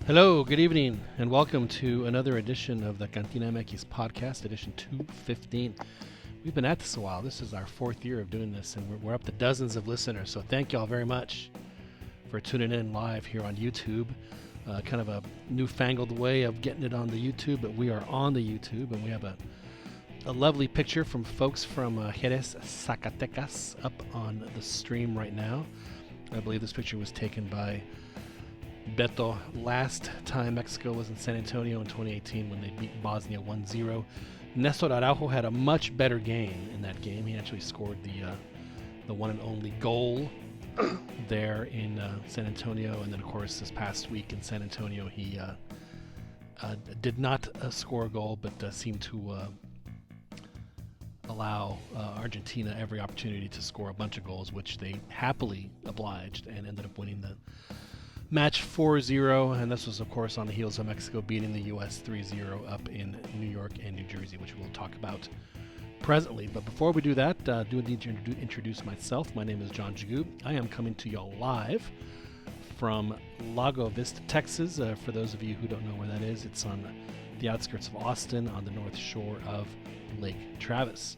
Hello, good evening, and welcome to another edition of the Cantina MX podcast, edition 215. We've been at this a while. This is our fourth year of doing this, and we're up to dozens of listeners. So thank you all very much for tuning in live here on YouTube. Kind of a newfangled way of getting it on the YouTube, but we are on the YouTube, and we have a lovely picture from folks from Jerez, Zacatecas up on the stream right now. I believe this picture was taken by Beto last time Mexico was in San Antonio in 2018 when they beat Bosnia 1-0. Nestor Araujo had a much better game in that game. He actually scored the one and only goal there in San Antonio, and then of course this past week in San Antonio he did not score a goal, but seemed to allow Argentina every opportunity to score a bunch of goals, which they happily obliged and ended up winning the match 4-0, and this was, of course, on the heels of Mexico beating the U.S. 3-0 up in New York and New Jersey, which we'll talk about presently. But before we do that, I do need to introduce myself. My name is John Jagu. I am coming to y'all live from Lago Vista, Texas. For those of you who don't know where that is, it's on the outskirts of Austin on the north shore of Lake Travis.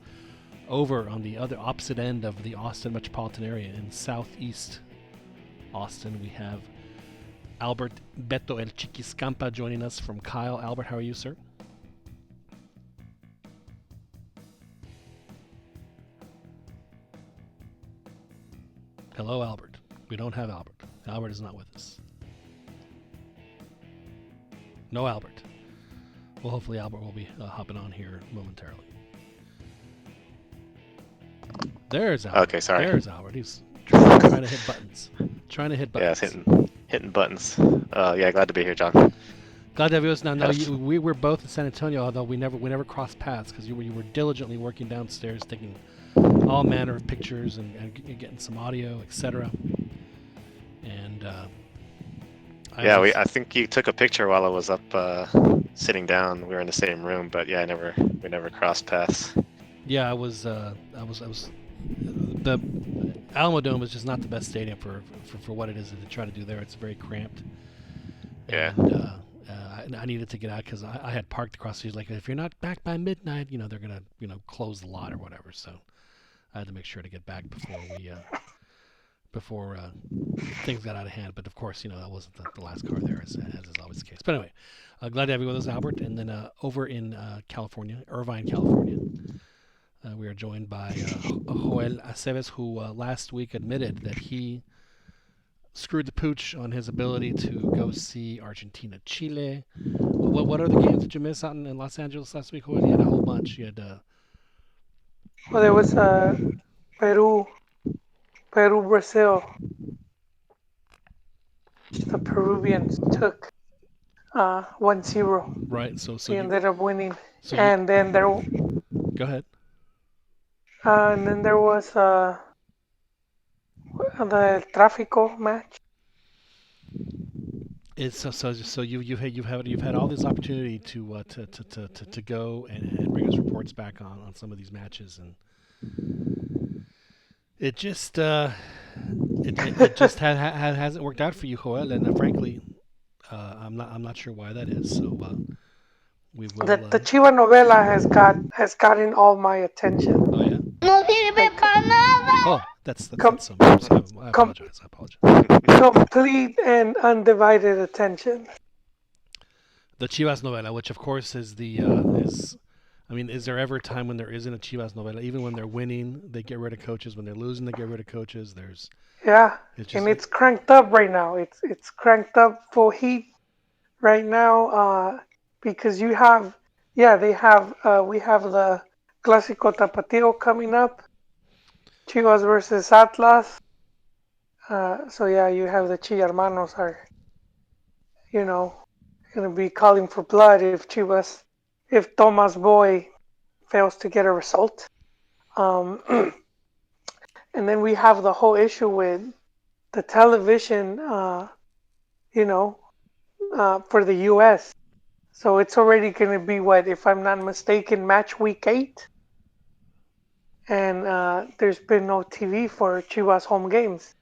Over on the other opposite end of the Austin metropolitan area in southeast Austin, we have Albert Beto El Chiquiscampa joining us from Kyle. Albert, how are you, sir? Hello, Albert. We don't have Albert. Albert is not with us. No Albert. Well, hopefully Albert will be hopping on here momentarily. There's Albert. Okay, sorry. There's Albert. He's trying to hit buttons. Trying to hit Yeah, buttons. hitting buttons. Yeah, glad to be here, John. Glad to have you with us now. Had a f- We were both in San Antonio, although we never crossed paths because you were diligently working downstairs, taking all manner of pictures and getting some audio, etc. And I think you took a picture while I was up sitting down. We were in the same room, but yeah, we never crossed paths. yeah, I was the Alamo Dome is just not the best stadium for what it is that they try to do there. It's very cramped. Yeah. And I needed to get out because I had parked across the street. Like, if you're not back by midnight, they're gonna close the lot or whatever. So I had to make sure to get back before things got out of hand. But of course, that wasn't the last car there, as is always the case. But anyway, glad to have you with us, Albert. And then over in California, Irvine, California, we are joined by Joel Aceves, who last week admitted that he screwed the pooch on his ability to go see Argentina, Chile. What other games did you miss out in Los Angeles last week? Joel? You had a whole bunch. You had Well, there was Peru, Brazil. The Peruvians took 1-0. right. So They ended up winning, so and then go ahead. there was the Tráfico match. It's so you've had all this opportunity to go and bring us reports back on some of these matches, and it just it just hasn't worked out for you, Joel, and frankly, I'm not sure why that is. So we will. The Chiva novela gotten all my attention. Oh yeah. No sirve para nada. Oh, that's Com- some. I apologize. Complete and undivided attention. The Chivas novela, which of course is the is. I mean, is there ever a time when there isn't a Chivas novela? Even when they're winning, they get rid of coaches. When they're losing, they get rid of coaches. Yeah, And it's cranked up right now. It's cranked up full heat right now because we have the Clásico Tapatio coming up, Chivas versus Atlas. So yeah, you have the Chi Hermanos are, going to be calling for blood if Thomas Boy fails to get a result. And then we have the whole issue with the television, for the U.S. So it's already going to be what, if I'm not mistaken, match week 8. And there's been no TV for Chivas home games.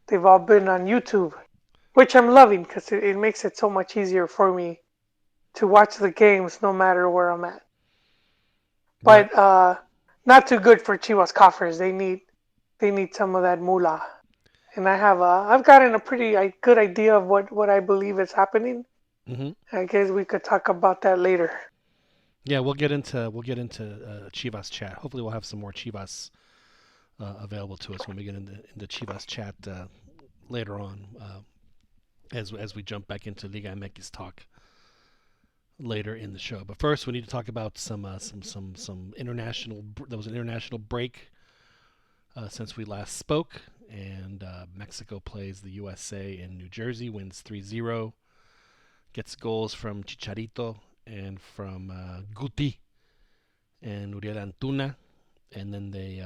They've all been on YouTube. which I'm loving because it makes it so much easier for me to watch the games no matter where I'm at. Right. But not too good for Chivas coffers. They need some of that moolah. And I've gotten a pretty good idea of what I believe is happening. Mm-hmm. I guess we could talk about that later. Yeah, we'll get into Chivas chat. Hopefully, we'll have some more Chivas available to us when we get into Chivas chat later on, as we jump back into Liga MX talk later in the show. But first, we need to talk about some international. There was an international break since we last spoke, and Mexico plays the USA in New Jersey, wins 3-0, gets goals from Chicharito and from Guti and Uriel Antuna, and then they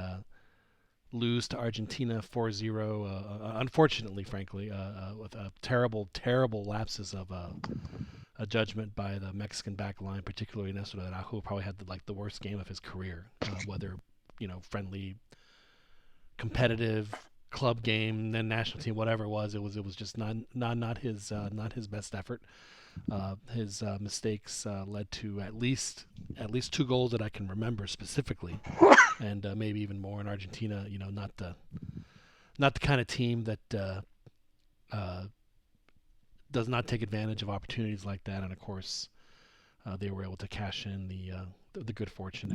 lose to Argentina 4-0. Unfortunately, frankly, with a terrible lapses of a judgment by the Mexican back line, particularly Nestor Araujo, probably had the worst game of his career, whether friendly, competitive, club game, then national team, whatever it was. It was just not his best effort. His mistakes led to at least 2 goals that I can remember specifically, and maybe even more in Argentina. Not the kind of team that does not take advantage of opportunities like that. And of course, they were able to cash in the good fortune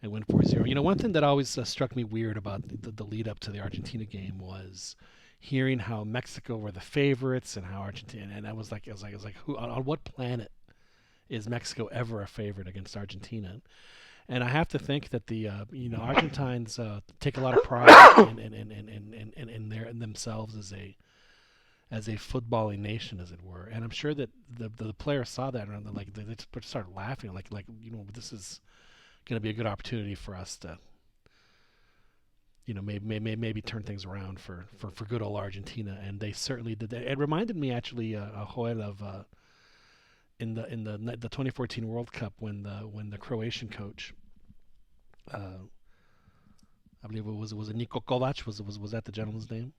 and win 4-0. One thing that always struck me weird about the lead up to the Argentina game was hearing how Mexico were the favorites and how Argentina, and I was like, who on what planet is Mexico ever a favorite against Argentina? And I have to think that the Argentines take a lot of pride in themselves as a footballing nation, as it were. And I'm sure that the players saw that and they just started laughing, like this is going to be a good opportunity for us to maybe turn things around for good old Argentina, and they certainly did that. It reminded me actually, Joel, of in the 2014 World Cup when the Croatian coach, I believe it was Niko Kovac, was that the gentleman's name?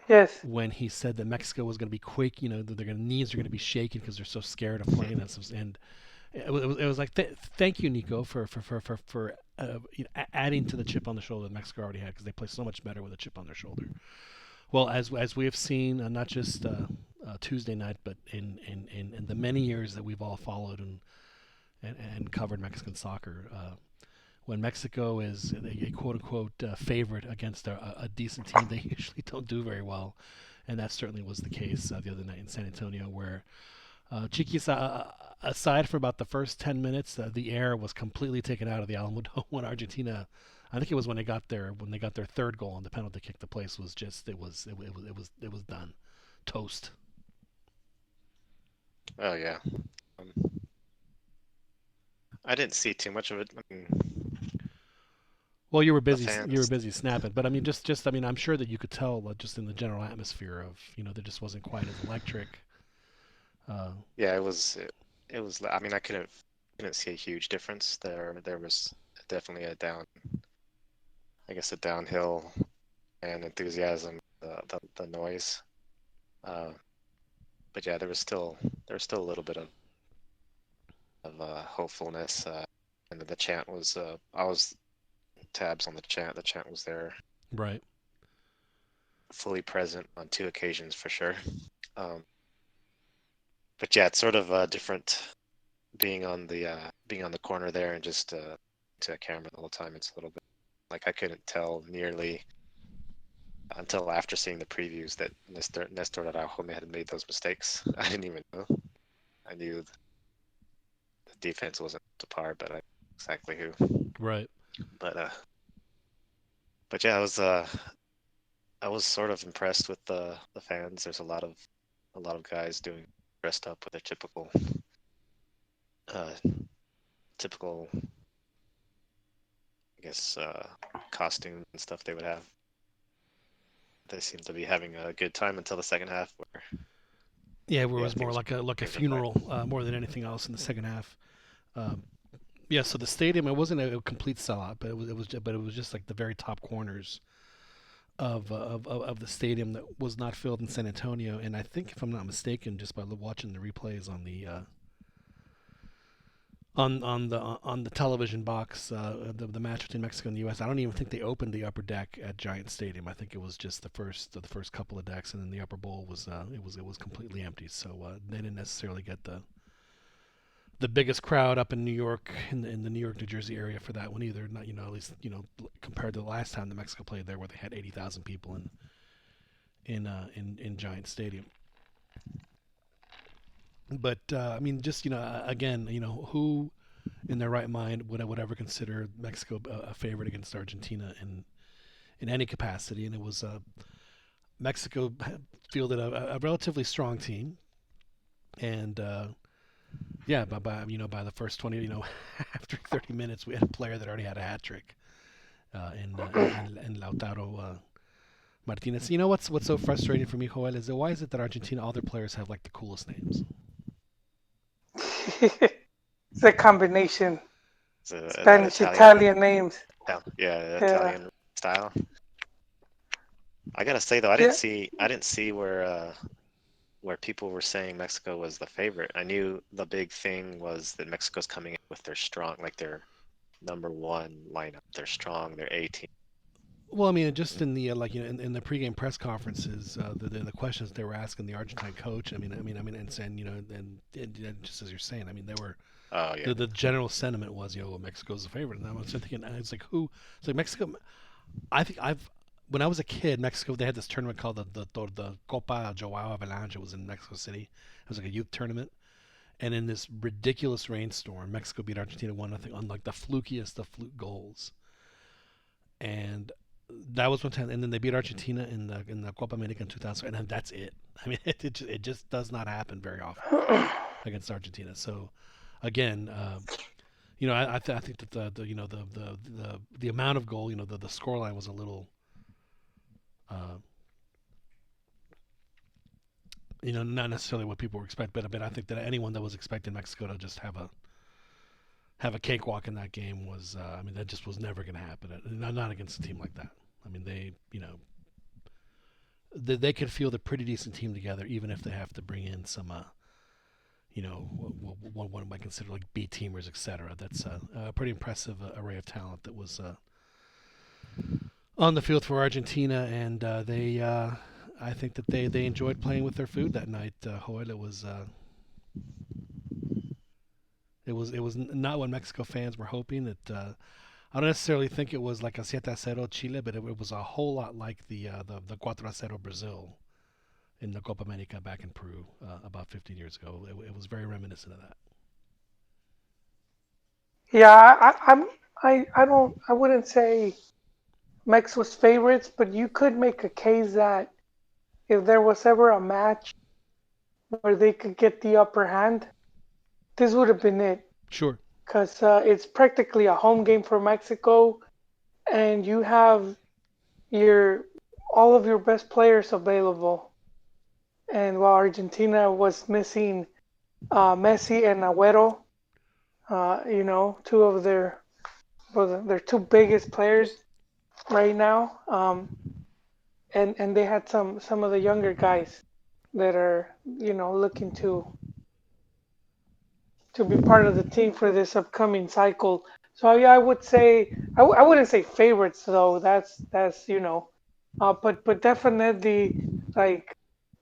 Yes. When he said that Mexico was going to be quake, their knees are going to be shaking because they're so scared of playing us, and it was like thank you, Nico, for adding to the chip on the shoulder that Mexico already had, because they play so much better with a chip on their shoulder. Well, as we have seen, not just Tuesday night, but in the many years that we've all followed and covered Mexican soccer, when Mexico is a quote unquote favorite against a decent team, they usually don't do very well, and that certainly was the case the other night in San Antonio, where Chiquis, aside from about the first 10 minutes, the air was completely taken out of the Alamodome when Argentina. I think it was when they got their third goal on the penalty kick. The place was just it was done, toast. Oh yeah. I didn't see too much of it. Well, you were busy. You were busy snapping, but I mean, just I mean, I'm sure that you could tell just in the general atmosphere of there just wasn't quite as electric. Yeah, it was. I mean, I couldn't see a huge difference there. There was definitely a downhill and enthusiasm, the noise. But yeah, there was still a little bit of hopefulness, and the chant was. I was tabs on the chant. The chant was there, right, fully present on 2 occasions for sure. But yeah, it's sort of different being on the corner there and just to a camera the whole time. It's a little bit like I couldn't tell nearly until after seeing the previews that Nestor Araujo had made those mistakes. I didn't even know. I knew the defense wasn't to par, but I knew exactly who. right. But yeah, I was sort of impressed with the fans. There's a lot of guys dressed up with their typical I guess costume and stuff they would have. They seem to be having a good time until the second half, where it was more like a funeral more than anything else in the second half. Yeah, so the stadium, it wasn't a complete sellout, but it was just like the very top corners of the stadium that was not filled in San Antonio. And I think, if I'm not mistaken, just by watching the replays on the television box, the match between Mexico and the U.S., I don't even think they opened the upper deck at Giant Stadium. I think it was just the first couple of decks, and then the upper bowl was it was completely empty. So they didn't necessarily get the biggest crowd up in New York, in the New York New Jersey area for that one either. Not, at least, compared to the last time the Mexico played there, where they had 80,000 people in Giant Stadium. But I mean, just, again, who in their right mind would ever consider Mexico a favorite against Argentina in any capacity? And it was Mexico fielded a relatively strong team, and yeah, by the first 20, after 30 minutes, we had a player that already had a hat trick in Lautaro Martinez. You know what's so frustrating for me, Joel, is that why is it that Argentina, all their players have like the coolest names? It's a combination. It's that Spanish Italian names. Yeah, Yeah. Italian style. I gotta say though, I didn't Yeah. see I didn't see where people were saying Mexico was the favorite. I knew the big thing was that Mexico's coming in with their strong, like their number one lineup. They're strong. They're A team. Well, I mean, just in the in the pregame press conferences, the questions they were asking the Argentine coach. And saying, and just as you're saying, I mean, they were Oh yeah. the general sentiment was, Mexico's the favorite. And I was thinking, it's like, who? It's like Mexico. I think when I was a kid, Mexico, they had this tournament called the Copa Joao Avalanche. It was in Mexico City. It was like a youth tournament. And in this ridiculous rainstorm, Mexico beat Argentina 1-0 on like the flukiest of fluke goals. And that was one time, and then they beat Argentina in the Copa America in 2000, and that's it. I mean, it just does not happen very often against Argentina. So, again, I think that the amount of goal, the scoreline was a little, uh, not necessarily what people were expecting, but I think that anyone that was expecting Mexico to just have a cakewalk in that game was, I mean, that just was never going to happen. Not against a team like that. I mean, they could field a pretty decent team together, even if they have to bring in some, one might consider like B teamers, etc. That's a pretty impressive array of talent that was on the field for Argentina, and I think that they enjoyed playing with their food that night. Joel, it was not what Mexico fans were hoping. I don't necessarily think it was like a 7-0 Chile, but it was a whole lot like the 4-0 Brazil in the Copa America back in Peru about 15 years ago. It was very reminiscent of that. Yeah, I wouldn't say Mex was favorites, but you could make a case that if there was ever a match where they could get the upper hand, this would have been it. Sure. Because it's practically a home game for Mexico, and you have your all of your best players available. And while Argentina was missing Messi and Agüero, two of their two biggest players right now, and they had some of the younger guys that are looking to be part of the team for this upcoming cycle. So yeah, I would say I wouldn't say favorites though. That's but definitely like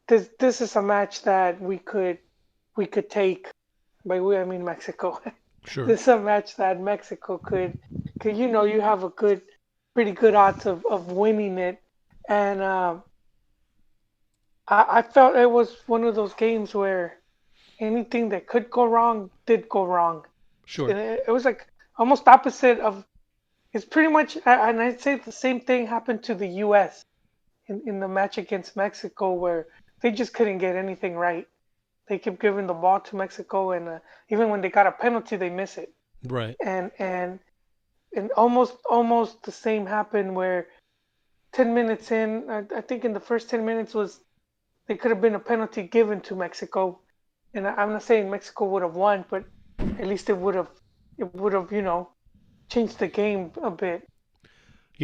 this is a match that we could take. By we I mean Mexico. Sure. This is a match that Mexico could you have a pretty good odds of winning it, and I felt it was one of those games where anything that could go wrong did go wrong. Sure. It was like almost opposite of. It's pretty much, and I'd say the same thing happened to the U.S. in the match against Mexico, where they just couldn't get anything right. They kept giving the ball to Mexico, and even when they got a penalty, they miss it. Right. And almost the same happened where 10 minutes in, I think in the first 10 minutes was there could have been a penalty given to Mexico, and I'm not saying Mexico would have won, but at least it would have changed the game a bit.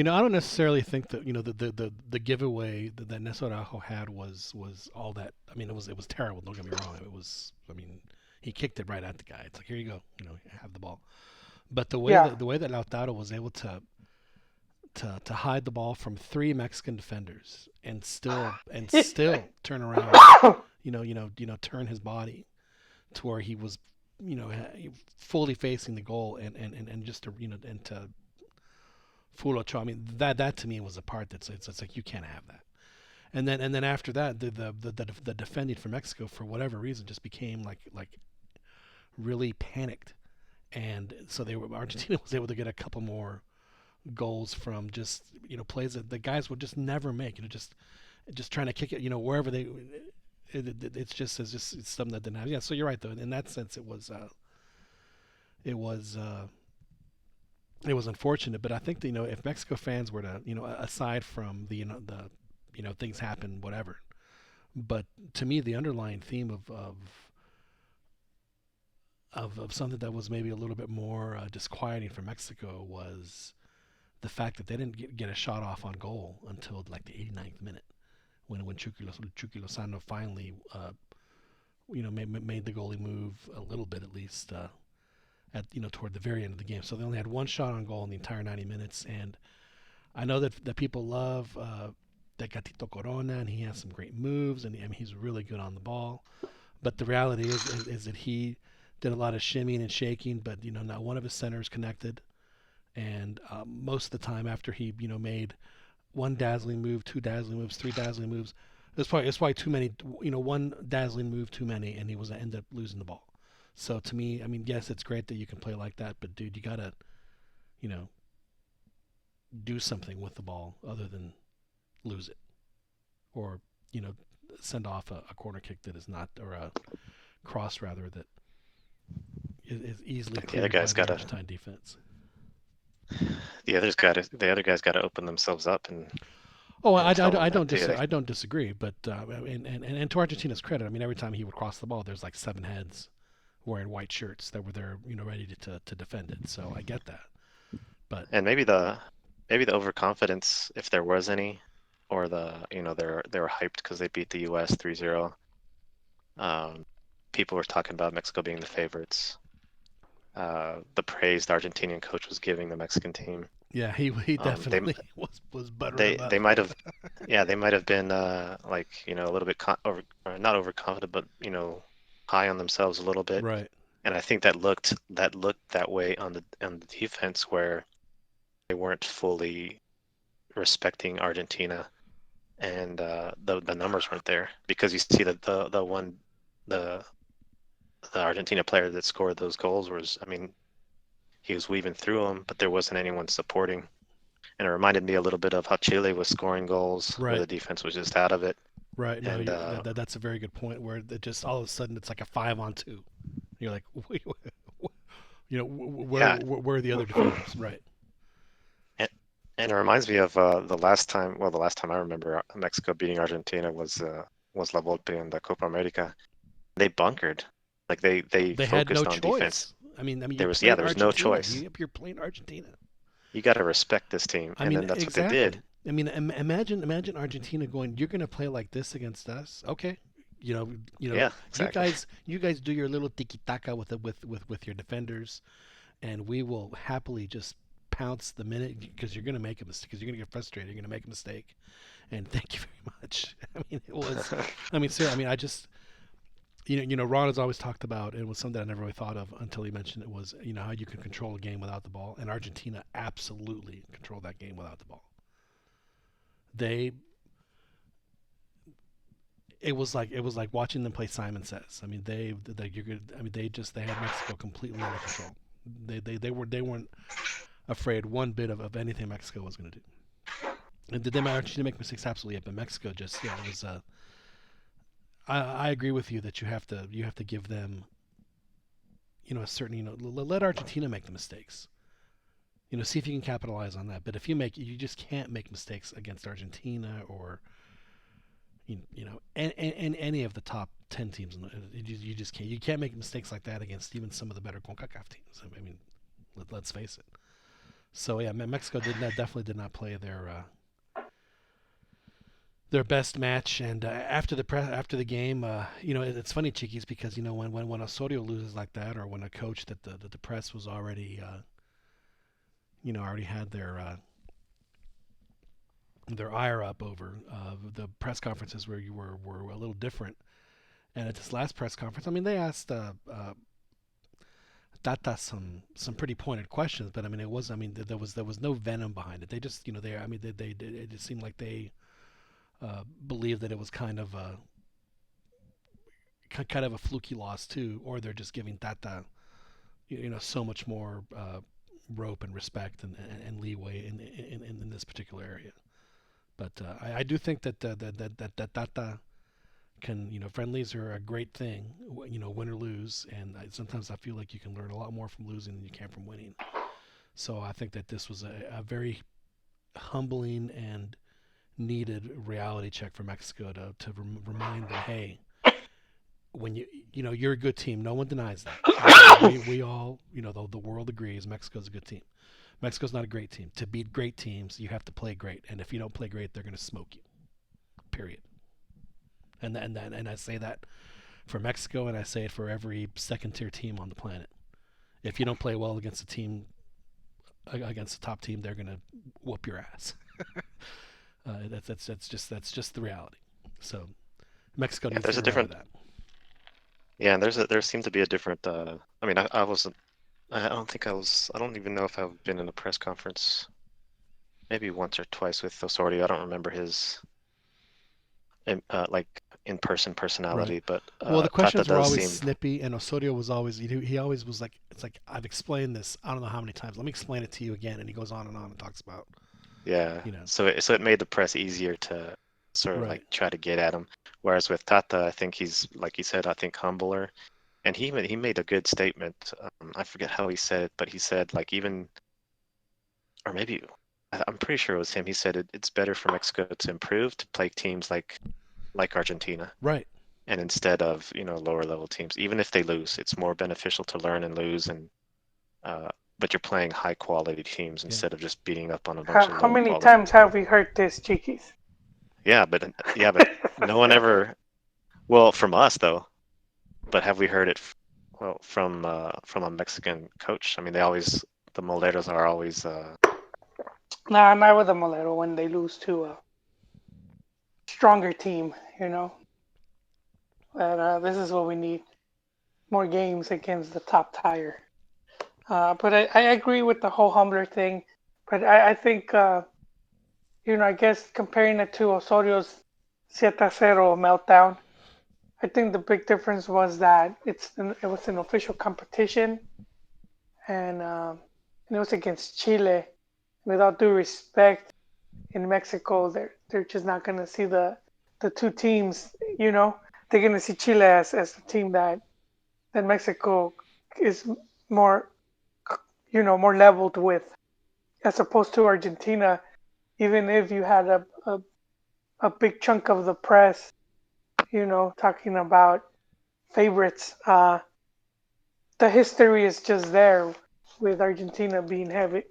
I don't necessarily think that the giveaway that Nesorajo had was all that. I mean, it was terrible. Don't get me wrong. It was. I mean, he kicked it right at the guy. It's like, here you go. Have the ball. But Yeah. the way that Lautaro was able to hide the ball from three Mexican defenders and still turn around, turn his body to where he was, fully facing the goal and just to and to full Ochoa. I mean, that to me was a part it's like you can't have that. And then after that, the defending for Mexico for whatever reason just became like really panicked, and so Argentina was able to get a couple more goals from just plays that the guys would just never make. Just trying to kick it, wherever they. It's something that didn't happen. Yeah, so you're right though. In that sense, it was unfortunate. But I think that, if Mexico fans were to, aside from the things happen, whatever. But to me, the underlying theme of something that was maybe a little bit more disquieting for Mexico was the fact that they didn't get a shot off on goal until like the 89th minute, when Chucky Lozano finally made the goalie move a little bit at least at toward the very end of the game. So they only had one shot on goal in the entire 90 minutes, and I know that people love Tecatito Corona, and he has some great moves, and he's really good on the ball. But the reality is that he did a lot of shimmying and shaking, but not one of his centers connected. And most of the time, after he made one dazzling move, two dazzling moves, three dazzling moves, it's probably too many. One dazzling move too many, and he ended up losing the ball. So to me, I mean, yes, it's great that you can play like that, but dude, you gotta, do something with the ball other than lose it, or send off a corner kick that is not, or a cross rather, that is easily cleared by the Argentine defense. The other guys got to open themselves up and. Oh, I don't disagree, but and to Argentina's credit, I mean, every time he would cross the ball, there's like 7 heads wearing white shirts that were there, ready to defend it. So I get that, but and maybe the overconfidence, if there was any, or they were hyped because they beat the U.S. 3-0. People were talking about Mexico being the favorites. The praise the Argentinian coach was giving the Mexican team. Yeah, he definitely was buttering up. They might have, yeah, they might have been a little bit not overconfident, but high on themselves a little bit. Right. And I think that looked that way on the defense, where they weren't fully respecting Argentina, and the numbers weren't there, because you see that the Argentina player that scored those goals was, I mean, he was weaving through them, but there wasn't anyone supporting. And it reminded me a little bit of how Chile was scoring goals, right, where the defense was just out of it. Right. No, and, that's a very good point, where it just all of a sudden it's like a 5-on-2. You're like, wait, where are the other defenders? Right. And it reminds me of the last time I remember Mexico beating Argentina was La Volpe in the Copa America. They bunkered. Like they focused on defense. I mean, there was no choice. You're playing Argentina. You got to respect this team, and then that's exactly what they did. I mean, imagine Argentina going, "You're going to play like this against us, okay? Yeah, exactly. You guys do your little tiki taka with your defenders, and we will happily just pounce the minute, because you're going to make a mistake, because you're going to get frustrated, you're going to make a mistake, and thank you very much." I mean, it was. I mean, seriously. I mean, I just. Ron has always talked about, and it was something I never really thought of until he mentioned it, was, how you can control a game without the ball. And Argentina absolutely controlled that game without the ball. It was like watching them play Simon Says. I mean, they had Mexico completely under control. They weren't afraid one bit of anything Mexico was going to do. And did Argentina make mistakes? Absolutely. Yeah, but Mexico just, it was. I agree with you that you have to give them, a certain, let Argentina make the mistakes. See if you can capitalize on that. But if you just can't make mistakes against Argentina, or and any of the top 10 teams. You just can't. You can't make mistakes like that against even some of the better CONCACAF teams. I mean, let's face it. So yeah, Mexico definitely did not play their best match. And after the game, it's funny, Chiquis, because when Osorio loses like that, or when a coach that the press was already already had their ire up over, the press conferences where you were a little different. And at this last press conference, I mean, they asked Tata some pretty pointed questions, but I mean, there was no venom behind it. They just they it just seemed like they believed that it was kind of a fluky loss too, or they're just giving Tata so much more rope and respect and leeway in this particular area. But I do think that Tata can, friendlies are a great thing, win or lose, and sometimes I feel like you can learn a lot more from losing than you can from winning. So I think that this was a very humbling and needed reality check for Mexico to remind them, hey, when you're a good team, no one denies that. We all, the world agrees Mexico's a good team. Mexico's not a great team. To beat great teams, you have to play great, and if you don't play great, they're going to smoke you. Period. And I say that for Mexico, and I say it for every second-tier team on the planet. If you don't play well against a top team, they're gonna whoop your ass. That's just the reality. So Mexico needs to remember that. Yeah, and there seemed to be a different. I mean, I wasn't. I don't think I was. I don't even know if I've been in a press conference. Maybe once or twice with Osorio. I don't remember his like in-person personality, Right. but Well, the Tata questions were does always seem. snippy, and Osorio was always he always was like, it's like, I've explained this I don't know how many times. Let me explain it to you again, and he goes on and talks about Yeah, you know so it made the press easier to sort of like right. try to get at him. Whereas with Tata, I think he's, like you said, I think humbler, and he made a good statement. I forget how he said it, but he said like even, or maybe I'm pretty sure it was him. He said it's better for Mexico to improve to play teams like Argentina, Right. and instead of lower level teams, even if they lose, it's more beneficial to learn and lose, and uh, but you're playing high quality teams Yeah. instead of just beating up on a bunch of How low many quality times teams. have we heard this, Chiquis? Yeah, but no one ever. Well, from us though. But have we heard it? Well, from a Mexican coach. I mean, the Moleros are always. Nah, not with the Molero when they lose to a stronger team, And this is what we need: more games against the top tier. But I agree with the whole Humbler thing. But I think, I guess comparing it to Osorio's 7-0 meltdown, I think the big difference was that it was an official competition, and it was against Chile. Without due respect, in Mexico, they're just not gonna see the two teams. They're gonna see Chile as the team that Mexico is more more leveled with, as opposed to Argentina. Even if you had a big chunk of the press, talking about favorites, the history is just there with Argentina being heavy,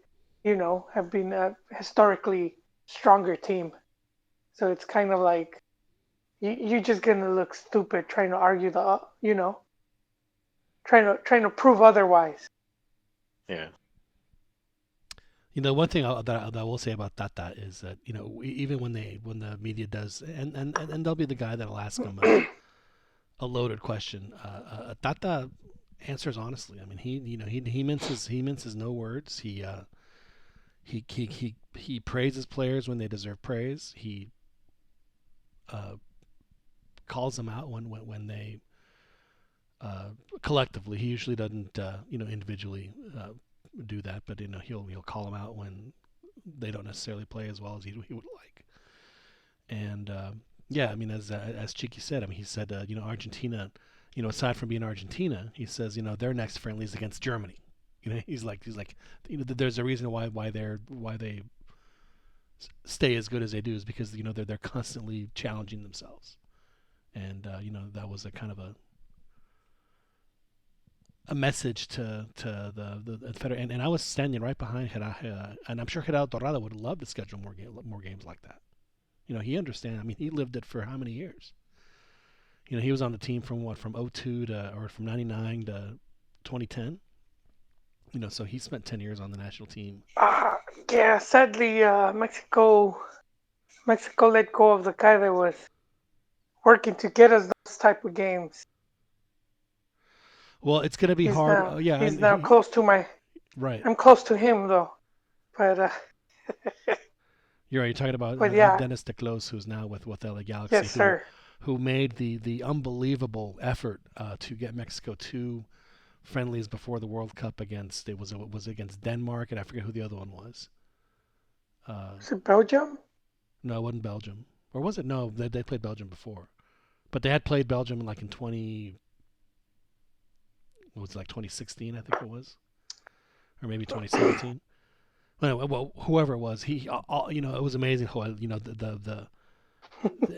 have been a historically stronger team. So it's kind of like you're just gonna look stupid trying to argue trying to prove otherwise. Yeah. One thing that I will say about Tata is that even when the media does, and they'll be the guy that'll ask him a loaded question. Tata answers honestly. I mean, he minces no words. He praises players when they deserve praise. He uh, calls them out when they collectively. He usually doesn't individually do that, but he'll call them out when they don't necessarily play as well as he would like. And yeah, I mean, as Chiqui said, I mean, he said Argentina, aside from being Argentina, he says their next friendly is against Germany. He's like there's a reason why they stay as good as they do is because they're constantly challenging themselves, and that was a kind of a message to the federal, and I was standing right behind and I'm sure Gerardo Torrada would love to schedule more games like that. He understands. I mean, he lived it for how many years? He was on the team from what, from '02 to, or from '99 to 2010. So he spent 10 years on the national team. Uh, yeah, sadly, Mexico let go of the guy that was working to get us those type of games. Well, it's going to be He's hard. now Yeah, he's now close to my. right. I'm close to him though, but You're right. You're talking about but yeah, Dennis DeClose, who's now with LA Galaxy, yes, sir. who made the unbelievable effort to get Mexico to friendlies before the World Cup against, it was against Denmark, and I forget who the other one was. Is it Belgium? No, it wasn't Belgium, or was it? No, they played Belgium before, but they had played Belgium like in 2016, I think it was, or maybe 2017. Well, whoever it was, it was amazing how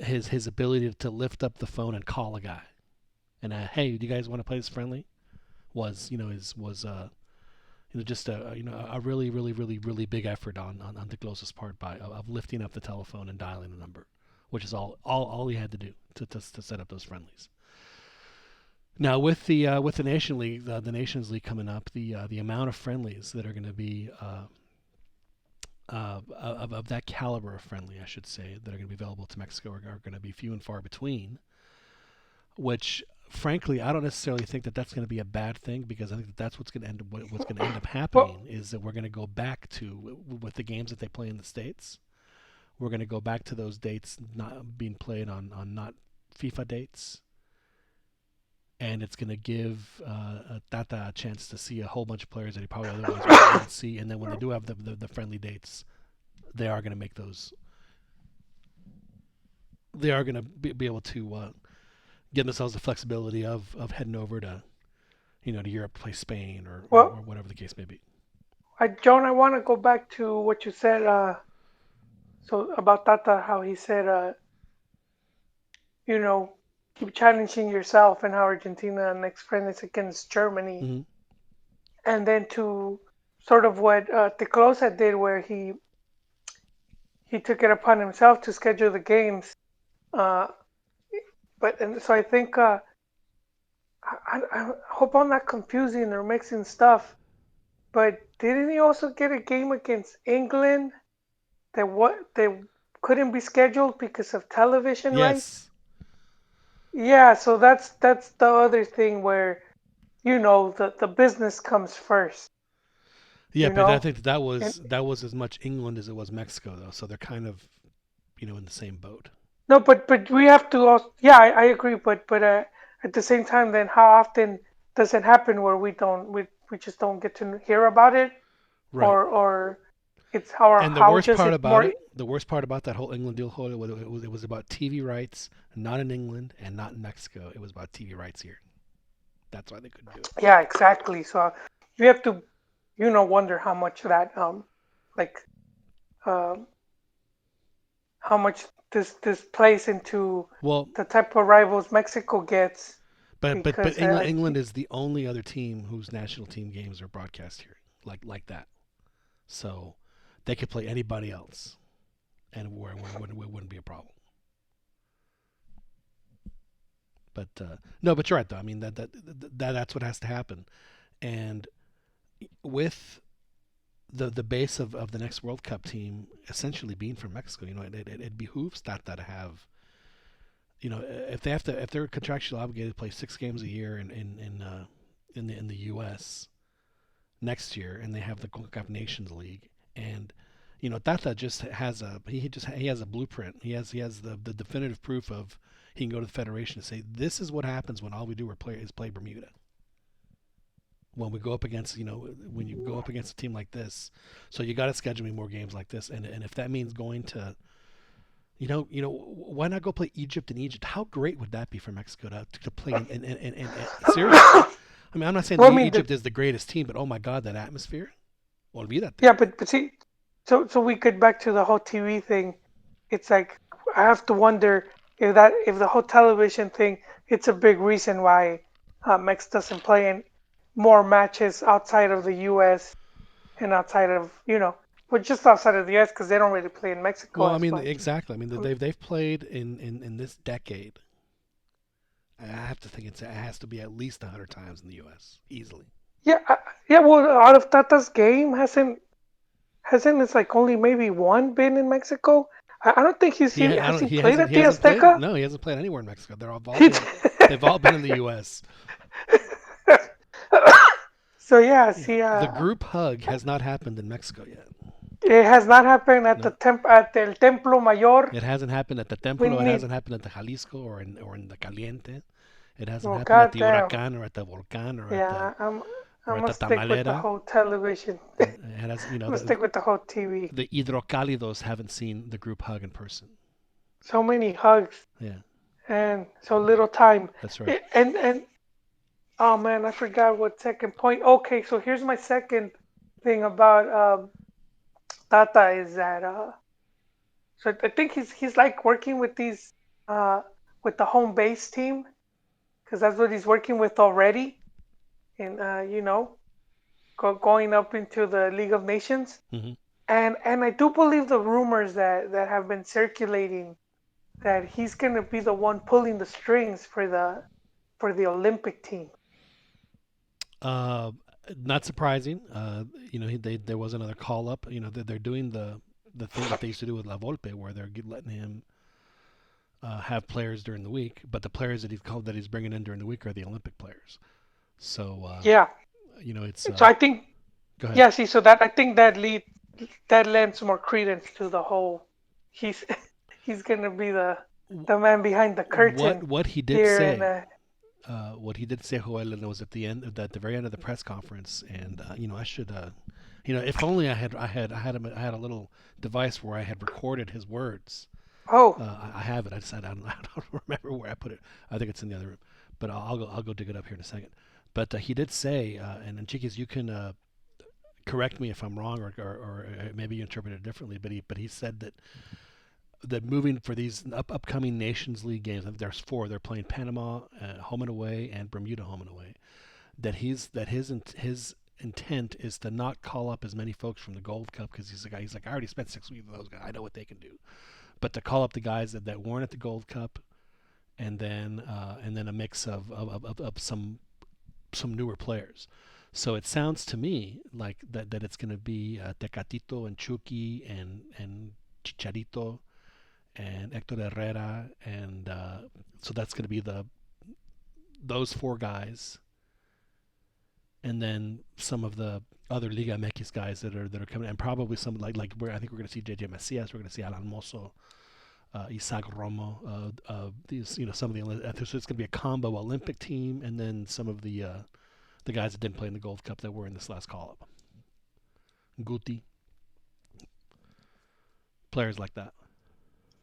his ability to lift up the phone and call a guy, and hey, do you guys want to play this friendly? Was just a really really really really big effort on the closest part of lifting up the telephone and dialing a number, which is all he had to do to set up those friendlies. Now with the Nation League, the Nations League coming up, the amount of friendlies that are going to be of that caliber of friendly, I should say, that are going to be available to Mexico are going to be few and far between. Which, frankly, I don't necessarily think that that's going to be a bad thing, because I think that that's what's going to end up happening, is that we're going to go back to, with the games that they play in the States, we're going to go back to those dates not being played on not FIFA dates, and it's going to give Tata a chance to see a whole bunch of players that he probably otherwise wouldn't see, and then when they do have the friendly dates, they are going to make those. They are going to be able to get themselves the flexibility of heading over to, to Europe to play Spain or whatever the case may be. John, I want to go back to what you said. So about Tata, how he said, keep challenging yourself, and how Argentina next friend is against Germany, Mm-hmm. and then to sort of what Teclosa did, where he took it upon himself to schedule the games. Uh, and so I think I hope I'm not confusing or mixing stuff, but didn't he also get a game against England that couldn't be scheduled because of television rights? Yes. Yeah, so that's the other thing where the business comes first. Yeah, but I think And that was as much England as it was Mexico, though. So they're kind of, in the same boat. no, but we have to also, yeah, I agree, but at the same time, then how often does it happen where we just don't get to hear about it, Right. or it's And how just it's more. the worst part about that whole England deal, it was about TV rights, not in England and not in Mexico. It was about TV rights here. That's why they couldn't do it. Yeah, exactly. So you have to, wonder how much that like um, how much this plays into Well, the type of rivals Mexico gets, but because England is the only other team whose national team games are broadcast here, like that. So they could play anybody else, and where it wouldn't be a problem. But no, but you're right though. I mean that's what has to happen, and with the base of the next World Cup team essentially being from Mexico, it behooves that to have, if they're contractually obligated to play 6 games a year in the U.S. next year, and they have the CONCACAF Nations League, and Tata just has he has a blueprint. He has the definitive proof of, he can go to the federation and say, this is what happens when all we do is play Bermuda. When we go up against, when you go up against a team like this, so you got to schedule me more games like this, and if that means going to, why not go play Egypt in Egypt? How great would that be for Mexico to play in seriously? I mean, I'm not saying Egypt is the greatest team, but oh my God, that atmosphere. Olvídate. Yeah, but see, so we get back to the whole TV thing. It's like, I have to wonder if the whole television thing, it's a big reason why Mex doesn't play. And more matches outside of the U.S. and outside of but just outside of the U.S. because they don't really play in Mexico Well, I as mean, much. exactly. I mean, they've played in this decade. I have to think it has to be at least 100 times in the U.S. easily. Yeah, yeah. Well, out of Tata's game, hasn't it's like only maybe one been in Mexico? I don't think I has don't he played at he the hasn't played. Azteca? No, he hasn't played anywhere in Mexico. He's- They've all been in the U.S. So yeah, Yeah, see, the group hug has not happened in Mexico yet. it has not happened at No, at el Templo Mayor. it hasn't happened at the We Templo. It need. hasn't happened at the Jalisco or in the Caliente. It hasn't Well, happened at the goddamn. Huracan or at the Volcan Yeah, or I'm at gonna the stick with the Tamalera. whole television. I'm It has, gonna stick with the whole TV. the hidrocálidos haven't seen the group hug in person. So many hugs Yeah, and so little time. that's right. And oh man, I forgot what second point. Okay, so here's my second thing about Tata is that so I think he's like working with these uh with the home base team because that's what he's working with already, and going up into the League of Nations. Hmm. And I do believe the rumors that have been circulating that he's gonna be the one pulling the strings for the Olympic team. Uh, Not surprising. There was another call up. They're doing the thing that they used to do with La Volpe, where they're letting him have players during the week, but the players that he's bringing in during the week are the Olympic players. So Yeah. it's So I think go ahead. yeah, see, so that I think that lends more credence to the whole. He's he's gonna be the man behind the curtain What he did here, and say, Joel, and it was at the very end of the press conference, and I should, if only I had a little device where I had recorded his words. oh I have it. I don't remember where I put it. I think it's in the other room, but I'll go dig it up here in a second. But he did say, and Chiquis, you can correct me if I'm wrong, or maybe you interpret it differently. But he said that moving for these upcoming Nations League games, there's four. They're playing Panama home and away and Bermuda home and away. His intent is to not call up as many folks from the Gold Cup because he's like I already spent 6 weeks with those guys. I know what they can do. But to call up the guys that weren't at the Gold Cup, and then a mix of some newer players. So it sounds to me like that it's going to be Tecatito and Chucky and Chicharito and Hector Herrera, and so that's going to be those four guys, and then some of the other Liga MX guys that are coming, and probably some like where I think we're going to see JJ Macias, we're going to see Alan Mosso, Isaac Romo, these some of the so it's going to be a combo Olympic team, and then some of the guys that didn't play in the Gold Cup that were in this last call up. Guti, players like that.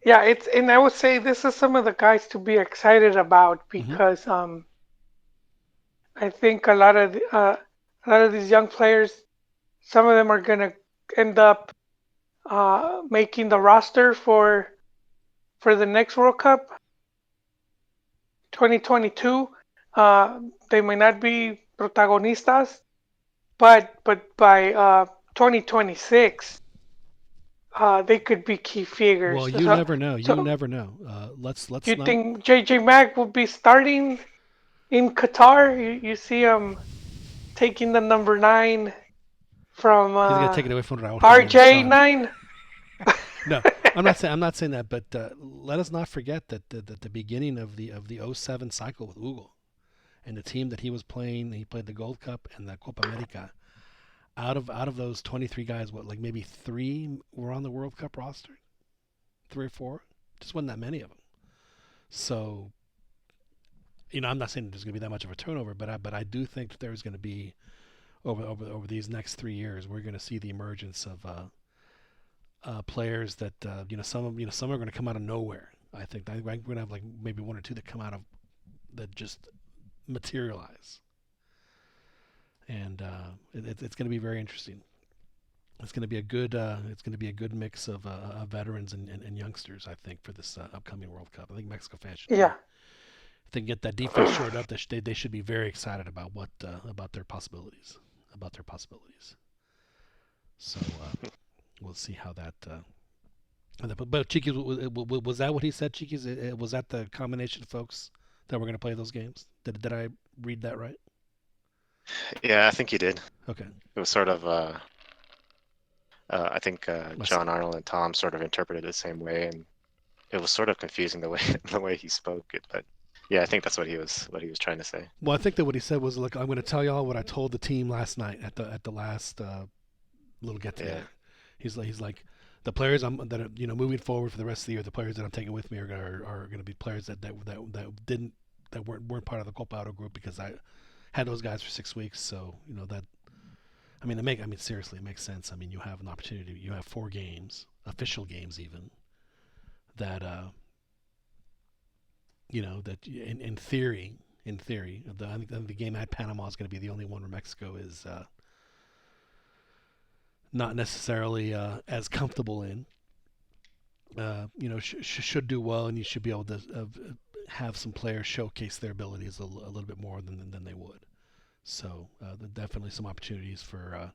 yeah, and I would say this is some of the guys to be excited about Mm-hmm. because I think a lot of these young players, some of them are gonna end up making the roster for the next World Cup, 2022. They may not be protagonistas, but by 2026, they could be key figures. Well, you So, never know. You so never know. do Let's you not. think JJ Mack will be starting in Qatar? You see him taking the number 9 from He's gonna take it away from Raúl Jiménez. Go on. RJ9. No, I'm not saying that. But let us not forget that the beginning of the '07 cycle with Hugo and the team that he was playing, he played the Gold Cup and the Copa America. Out of those 23 guys, what, like maybe 3 were on the World Cup roster, 3 or 4. Just wasn't that many of them. So I'm not saying there's going to be that much of a turnover, but I do think that there's going to be over these next 3 years, we're going to see the emergence of players that some are going to come out of nowhere. I think we're going to have like maybe 1 or 2 that come out of that just materialize, and it's going to be very interesting. It's going to be a good mix of veterans and youngsters. I think for this upcoming World Cup, I think Mexico fans should be Yeah, they get that defense shored up, they should be very excited about about their possibilities. So we'll see how that. But Cheeky's, was that what he said? Cheeky's, was that the combination of folks that were going to play those games? Did I read that right? Yeah, I think he did. Okay. It was sort of I think John Arnold and Tom sort of interpreted it the same way, and it was sort of confusing the way the way he spoke it. But yeah, I think that's what he was trying to say. Well, I think that what he said was, "Look, I'm going to tell y'all what I told the team last night at the last little get together." Yeah. He's like, the players that are moving forward for the rest of the year, the players that I'm taking with me are going to be players that weren't part of the Copa Oro group because I had those guys for 6 weeks. So that. I mean, seriously, it makes sense. I mean, you have an opportunity. You have 4 games, official games even, that that in theory, I think the game at Panama is going to be the only one where Mexico is not necessarily as comfortable in. Should do well, and you should be able to have some players showcase their abilities a little bit more than they would. So definitely some opportunities for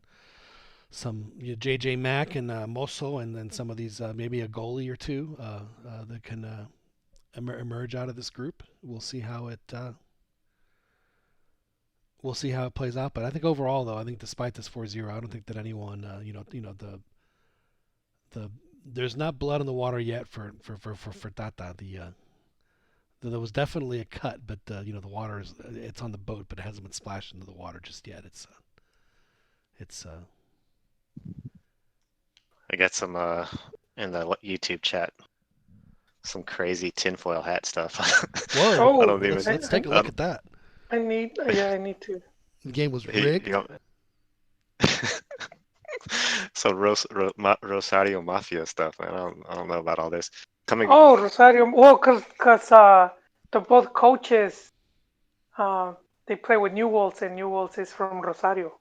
some JJ Mack and Mosso, and then some of these maybe a goalie or two that can emerge out of this group. We'll see how it plays out. But I think overall, though, I think despite this 4-0, I don't think that anyone the there's not blood in the water yet for Tata. There was definitely a cut, but the water it's on the boat, but it hasn't been splashed into the water just yet. It's I got some in the YouTube chat some crazy tinfoil hat stuff. Whoa! I don't even. Let's take a look at that. I need to. The game was rigged. So Rosario Mafia stuff, man. I don't know about all this. Oh, Rosario. Well, cause the both coaches, they play with Newell's, and Newell's is from Rosario.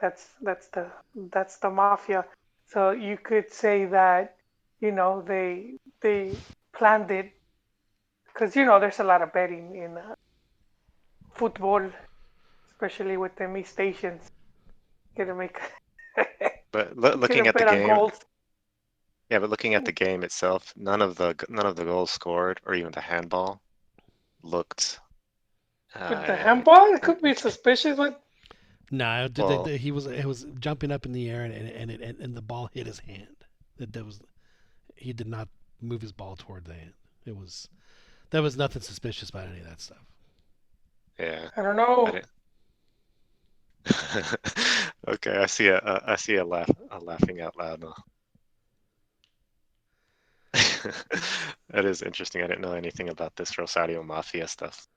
That's the mafia. So you could say that, they planned it because there's a lot of betting in football, especially with the me stations. Gonna make. But looking at the bet on game, goals. yeah, but looking at the game itself, none of the goals scored or even the handball looked. With the handball, it could be suspicious. But No, Well- he was it was jumping up in the air and the ball hit his hand. He did not move his ball toward the hand. There was nothing suspicious about any of that stuff. Yeah. I don't know. Okay, I see a laughing out loud now. That is interesting. I didn't know anything about this Rosario Mafia stuff.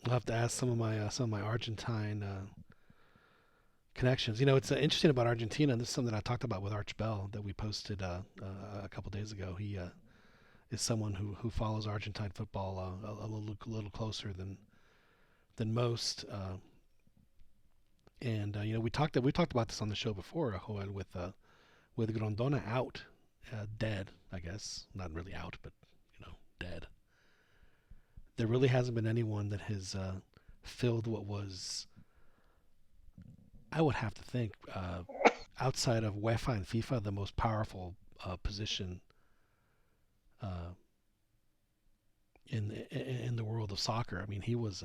I'll have to ask some of my Argentine connections. It's interesting about Argentina, and this is something I talked about with Arch Bell that we posted a couple days ago. He is someone who follows Argentine football a little closer than most. And we talked about this on the show before, Joel, with Grondona out, dead, I guess, not really out, but dead. There really hasn't been anyone that has filled what was, I would have to think, outside of UEFA and FIFA, the most powerful position in the world of soccer. I mean, he was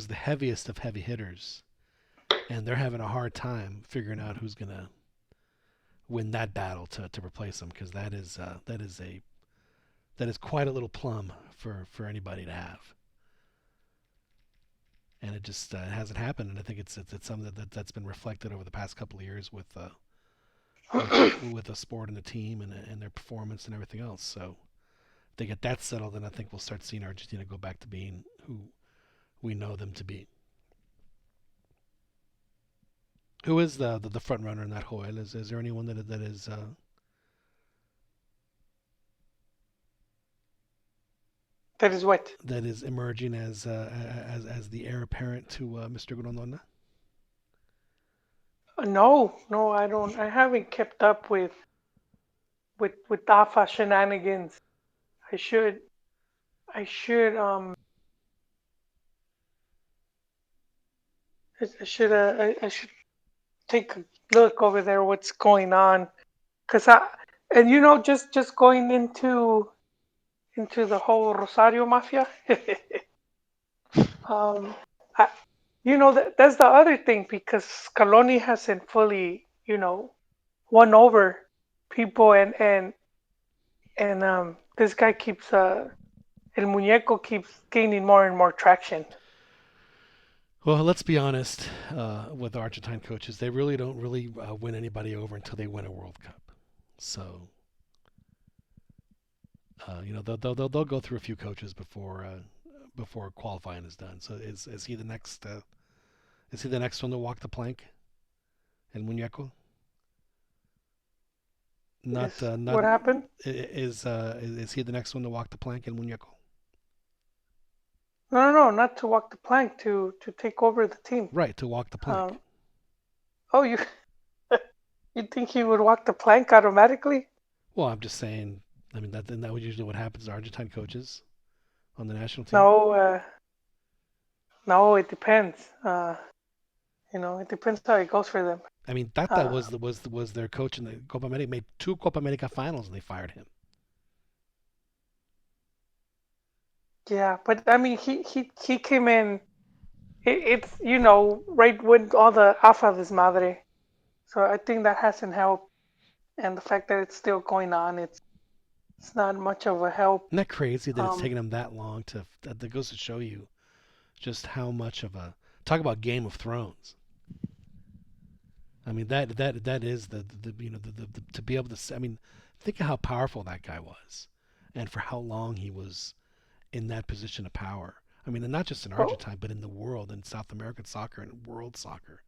the heaviest of heavy hitters, and they're having a hard time figuring out who's going to win that battle to replace him, because that is quite a little plum for anybody to have. And it just hasn't happened, and I think it's something that's been reflected over the past couple of years with the sport and the team and their performance and everything else. So if they get that settled, then I think we'll start seeing Argentina go back to being who we know them to be. Who is the front runner in that, Joel? Is there anyone that is that is what? That is emerging as the heir apparent to Mr. Grondona? No, I don't. I haven't kept up with with AFA shenanigans. I should I should I should take a look over there what's going on. Cause I and just going into the whole Rosario Mafia. um, I, that's the other thing because Scaloni hasn't fully won over people, and this guy keeps El Muñeco keeps gaining more and more traction. Well, let's be honest with Argentine coaches. They really don't really win anybody over until they win a World Cup. So, they'll go through a few coaches before qualifying is done. So, is he the next? Is he the next one to walk the plank? El Muñeco? Not What happened? is he the next one to walk the plank? El Muñeco? No, no, no, not to walk the plank, to take over the team. Right, to walk the plank. Um, oh, you think he would walk the plank automatically? Well, I'm just saying. I mean, that would usually what happens to Argentine coaches on the national team. No, no, it depends. It depends how it goes for them. I mean, Tata was their coach in the Copa America. Made 2 Copa America finals, and they fired him. Yeah, but I mean, he came in. It's right when all the Alpha desmadre. So I think that hasn't helped, and the fact that it's still going on, it's not much of a help. Isn't that crazy that it's Um, taken them that long to? That goes to show you just how much of a talk about Game of Thrones. I mean that is the to be able to. I mean, think of how powerful that guy was, and for how long he was in that position of power. I mean, and not just in well, Argentina, but in the world, in South American soccer and world soccer.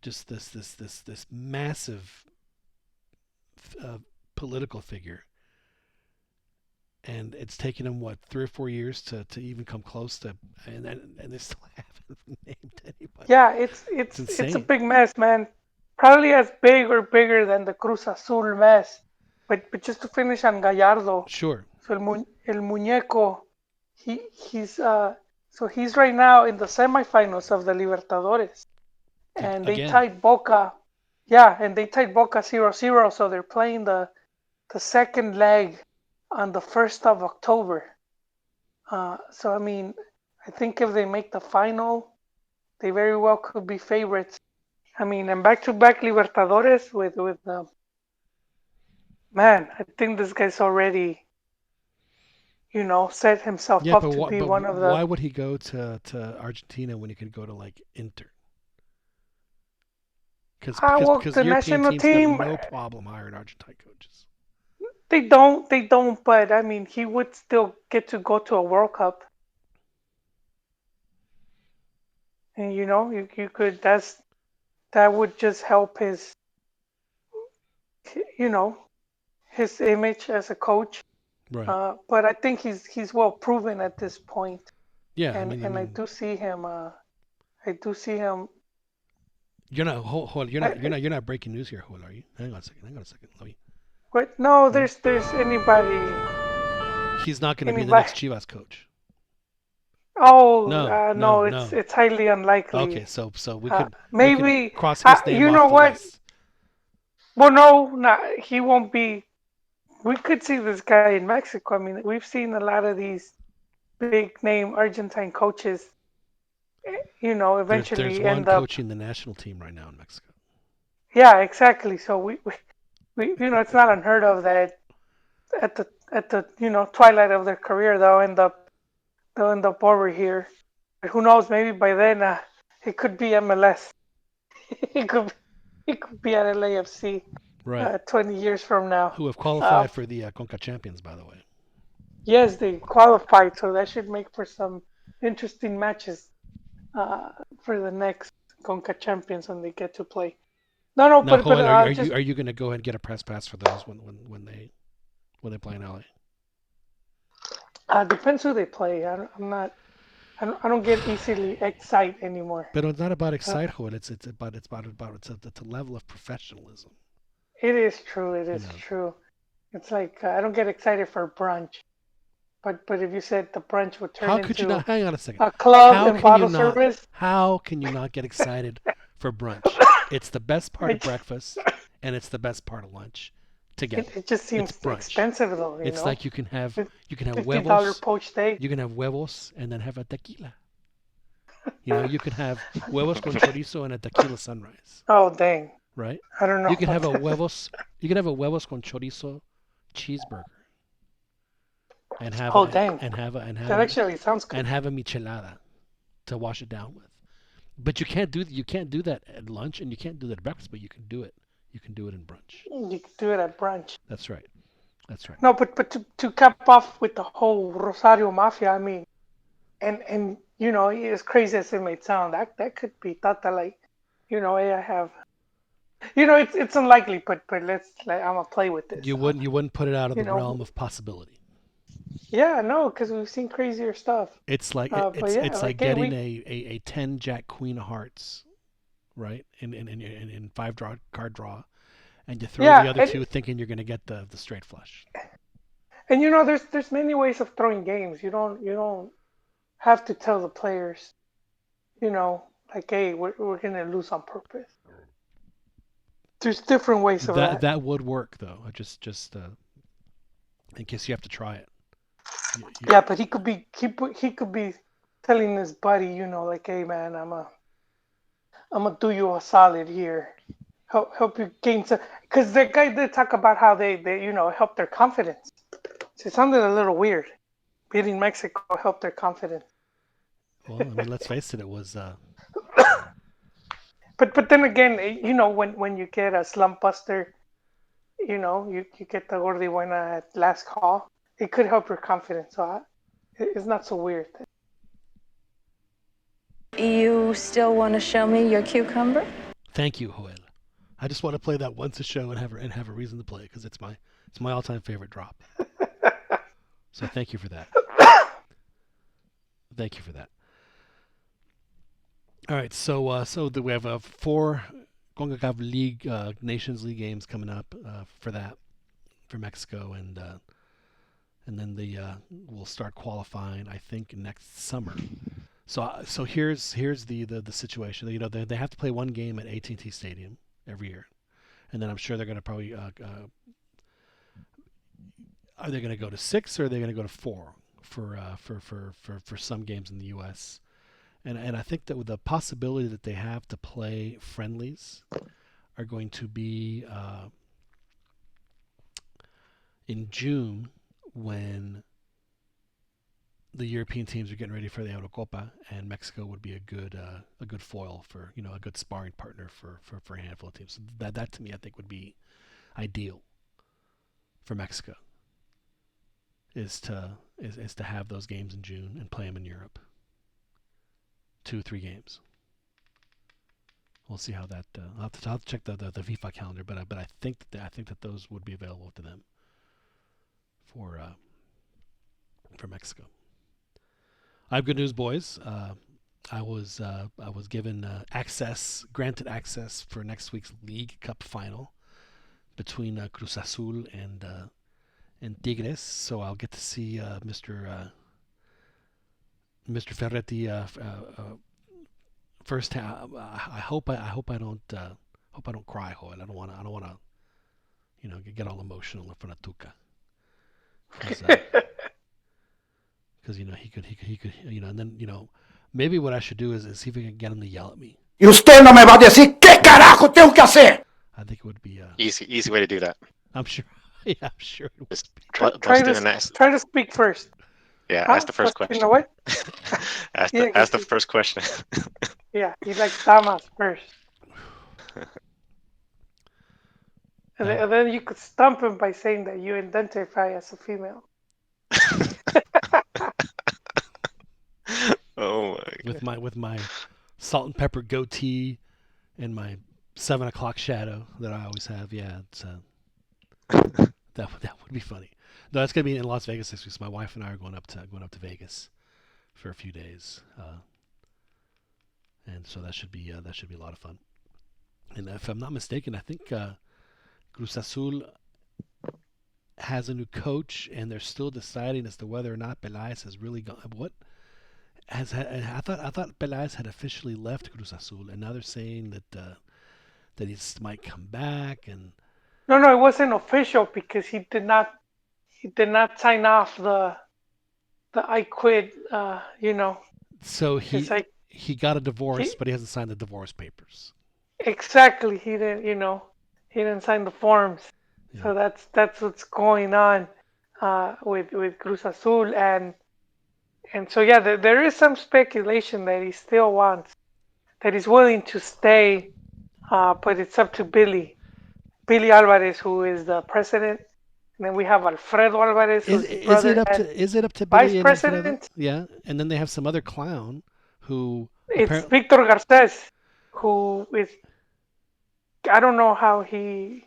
Just this massive uh, political figure, and it's taken them what 3 or 4 years to even come close to, and they still haven't named anybody. yeah, It's it's a insane. big mess, man. Probably as big or bigger than the Cruz Azul mess. But just to finish on Gallardo, Sure. so el Muñeco, he's right now in the semifinals of the Libertadores, and they Again. tied Boca. Yeah, and they tied Boca 0-0, so they're playing the second leg on the 1st of October. So I mean, I think if they make the final, they very well could be favorites. I mean, and back-to-back Libertadores with man, I think this guy's already set himself Yeah, up to be one of the. why would he go to Argentina when he could go to like Inter? Well, Because the European national teams have team, no problem hiring Argentine coaches. they don't, but I mean, he would still get to go to a World Cup, and you could that would just help you know, his image as a coach. Right. But I think he's well proven at this point, Yeah. and I do see him. I do see him. hold, I, you're not breaking news here, hold, are you? Hang on a second. Let me. but no, No. there's anybody. He's not going to be the Anybody. next Chivas coach. Oh, No, no, no, no. it's highly Okay, unlikely. so we could Maybe, cross his name you off know the what? list. Well, no, he won't be. We could see this guy in Mexico. I mean, we've seen a lot of these big name Argentine coaches, There's eventually one end up. coaching the national team right now in Mexico. Yeah, exactly. So it's not unheard of that at the twilight of their career they'll end up over here. But who knows? Maybe by then it could be MLS. it could it could be at LAFC Right. 20 years from now. Who have Uh, qualified for the Conca Champions, by the way. yes, they qualified, so that should make for some interesting matches uh, for the next Conca Champions when they get to play. No, no, Now, but Joel, are just you going to go ahead and get a press pass for those when they play in LA? depends who they play. I'm not. I don't get easily excited anymore. But it's not about Uh, excite, Joel. It's a level of professionalism. it is true. It You is know. true. It's like I don't get excited for brunch, but if you said the brunch would turn How could you into not? Hang on a second. a club How and can you bottle not? service, How can you not get excited for brunch? It's the best part I of breakfast, and it's the best part of lunch, together. it just It's seems brunch. expensive though, you It's know. like you can have $50 huevos. poached egg. You can have huevos and then have a tequila. You know, you can have huevos con chorizo and a tequila sunrise, Oh dang, right? I don't know You can about have a that. huevos. You can have a huevos con chorizo cheeseburger and have Oh a dang, and have a and have that a actually sounds good. and have a michelada to wash it down with. But you can't do that at lunch and you can't do that at breakfast, but you can do it. You can do it in brunch. You could do it at brunch. That's right. That's right. No, but to cap off with the whole Rosario Mafia, I mean, and you know, as crazy as it may sound, that could be Tata like, you know, hey, I have, you know, it's unlikely, but let's like I'm gonna play with this. You wouldn't put it out of You the know, realm of possibility. yeah, no, because we've seen crazier stuff. It's like But yeah, it's like like hey, getting we a 10 Jack Queen of Hearts, right? In five draw card draw, and you throw the yeah, other two thinking you're gonna get the straight flush. and you know, there's many ways of throwing games. You don't have to tell the players, you know, like hey, we're gonna lose on purpose. There's different ways of that. That would work though. Just in case you have to try it. Yeah, but he could be telling his buddy, you know, like, hey man, I'm gonna do you a solid here, help you gain some, because the guy did talk about how they you know help their confidence. So it sounded a little weird. Beating Mexico helped their confidence. Well, I mean, let's face it. It was But then again, you know, when you get a slump buster, you know, you get the Gordi Buena at last call, it could help your confidence. So it's not so weird. You still want to show me your cucumber? Thank you, Joel. I just want to play that once a show and have a reason to play because it's my all-time favorite drop. So thank you for that. Thank you for that. All right, so we have 4 CONCACAF League Nations League games coming up for Mexico, and then we'll start qualifying I think next summer. So here's the situation. You know, they have to play one game at AT&T Stadium every year, and then I'm sure they're going to probably are they going to go to 6 or are they going to go to 4 for some games in the U.S. And I think that the possibility that they have to play friendlies are going to be in June when the European teams are getting ready for the Eurocopa, and Mexico would be a good foil for, you know, a good sparring partner for a handful of teams. So that to me I think would be ideal for Mexico is to have those games in June and play them in Europe. 2-3 games. We'll see how that. I'll have to check the FIFA calendar, but I think that those would be available to them for Mexico. I have good news, boys. I was given granted access for next week's League Cup final between Cruz Azul and Tigres. So I'll get to see Mr. Ferretti first. I hope I don't cry, Joel. I don't want to you know get all emotional in front of Tuca. Because you know he could you know, and then you know maybe what I should do is see if I can get him to yell at me. Y usted no me va a decir qué carajo tengo que hacer. I think it would be Easy way to do that. I'm sure. Yeah, I'm sure. Just Try to speak first. Yeah, Huh? ask the first question. You know what? ask the first question. Yeah, he likes damas first. And then you could stump him by saying that you identify as a female. Oh my God. With my salt and pepper goatee and my 7 o'clock shadow that I always have. Yeah, it's that would be funny. No, that's gonna be in Las Vegas this week. So my wife and I are going up to Vegas for a few days, and so that should be a lot of fun. And if I'm not mistaken, I think Cruz Azul has a new coach, and they're still deciding as to whether or not Pelaez has really gone. What has I thought Pelaez had officially left Cruz Azul, and now they're saying that he might come back, and No, it wasn't official because he did not sign off the I quit. so It's like he got a divorce, he but he hasn't signed the divorce papers. exactly he didn't sign the forms. Yeah. So that's what's going on with Cruz Azul and so yeah, there is some speculation that he still wants that he's willing to stay, but it's up to Billy Alvarez, who is the president, and then we have Alfredo Alvarez, Is who's his is it brother up and to is it up to vice Billy and Alfredo? president. Yeah, and then they have some other clown who It's apparently Victor Garces, who is I don't know how he's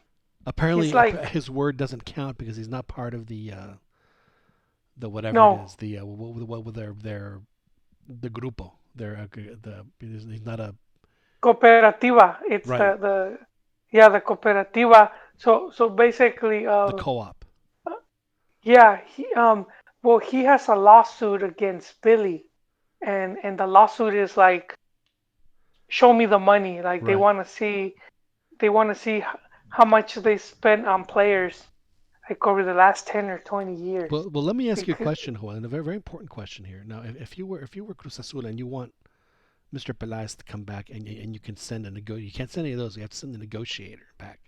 like his word doesn't count because he's not part of the whatever it no is, the what their the grupo, he's not a cooperativa. It's right, the yeah, the cooperativa. So basically, the co-op. yeah, he has a lawsuit against Billy, and the lawsuit is like, show me the money. Like Right. they want to see how much they spent on players like over the last 10 or 20 years. Well, let me ask you a Because question, Juan, a very, very important question here. Now, if you were Cruz Azul and you want Mr. Pelaez to come back and you can send you can't send any of those. You have to send a negotiator back.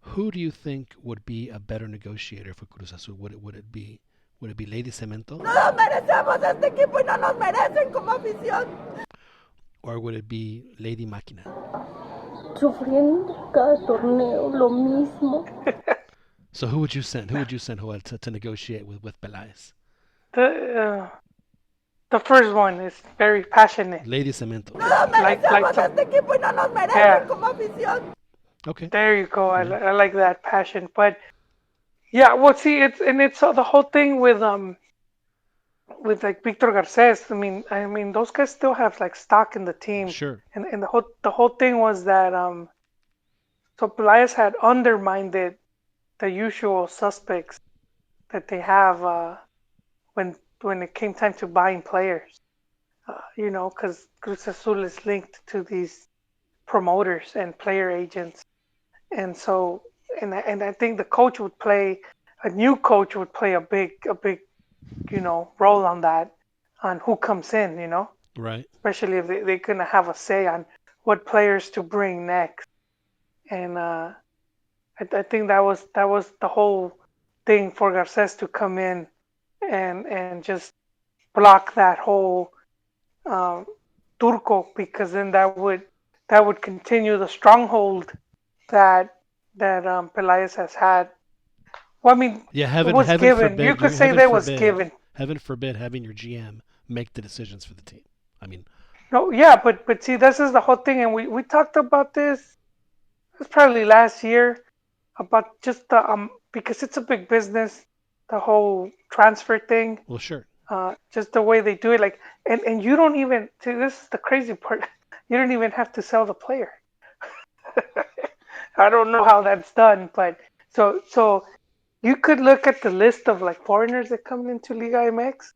Who do you think would be a better negotiator for Cruz Azul? Would it be Lady Cemento? No nos merecemos este equipo y no nos merecen como afición. Or would it be Lady Máquina? Sufriendo cada torneo lo mismo. So who would you send? Who would you send, Joel, to negotiate with Pelaez? the first one is very passionate. Lady Cemento. No nos merecemos este equipo y no nos merecen como afición. Okay. There you go. Yeah. I like that passion. But yeah, well, see, it's the whole thing with like Victor Garces. I mean, those guys still have like stock in the team, Sure. and the whole thing was that so Pelaez had undermined the usual suspects that they have when it came time to buying players. Because Cruz Azul is linked to these promoters and player agents, and so and I think a new coach would play a big role on that, on who comes in, Right. especially if they're gonna have a say on what players to bring next. And I think that was the whole thing for Garces to come in and just block that whole um, Turco, because then that would continue the stronghold that Pelaez has had. Well, I mean, Yeah. it Heaven was heaven given. You forbid could you say heaven that was forbid given. heaven forbid having your GM make the decisions for the team. I mean, No, yeah, but see, this is the whole thing, and we talked about this. It was probably last year about just the because it's a big business, the whole transfer thing. well, sure. Just the way they do it, like, and you don't even see, this is the crazy part. You don't even have to sell the player. I don't know how that's done, but so you could look at the list of like foreigners that come into Liga MX,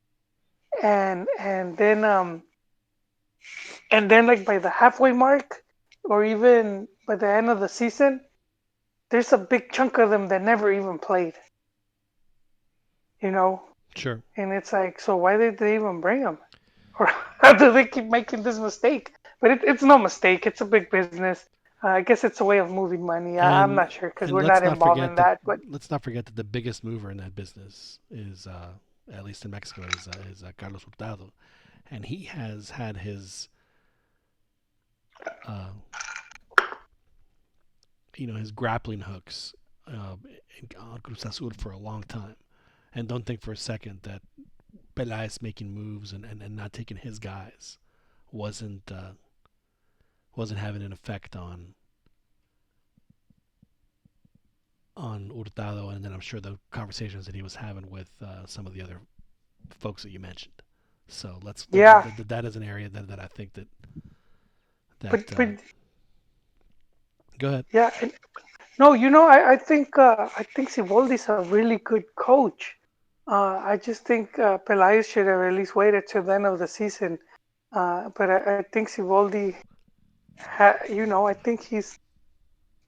and then like by the halfway mark, or even by the end of the season, there's a big chunk of them that never even played. You know, Sure. and it's like, so why did they even bring them? Or how do they keep making this mistake? But it's no mistake. It's a big business. I guess it's a way of moving money. I'm And not sure because and we're not let's not involved forget in that. But that the biggest mover in that business is at least in Mexico is Carlos Hurtado, and he has had his uh, his grappling hooks on Cruz Azul for a long time, and don't think for a second that Pelaez making moves and not taking his guys wasn't having an effect on Hurtado, and then I'm sure the conversations that he was having with some of the other folks that you mentioned. So yeah, that is an area that I think that but go ahead. yeah, No, I think Siboldi's a really good coach. I just think Pelaez should have at least waited till the end of the season. But I think Siboldi, I think he's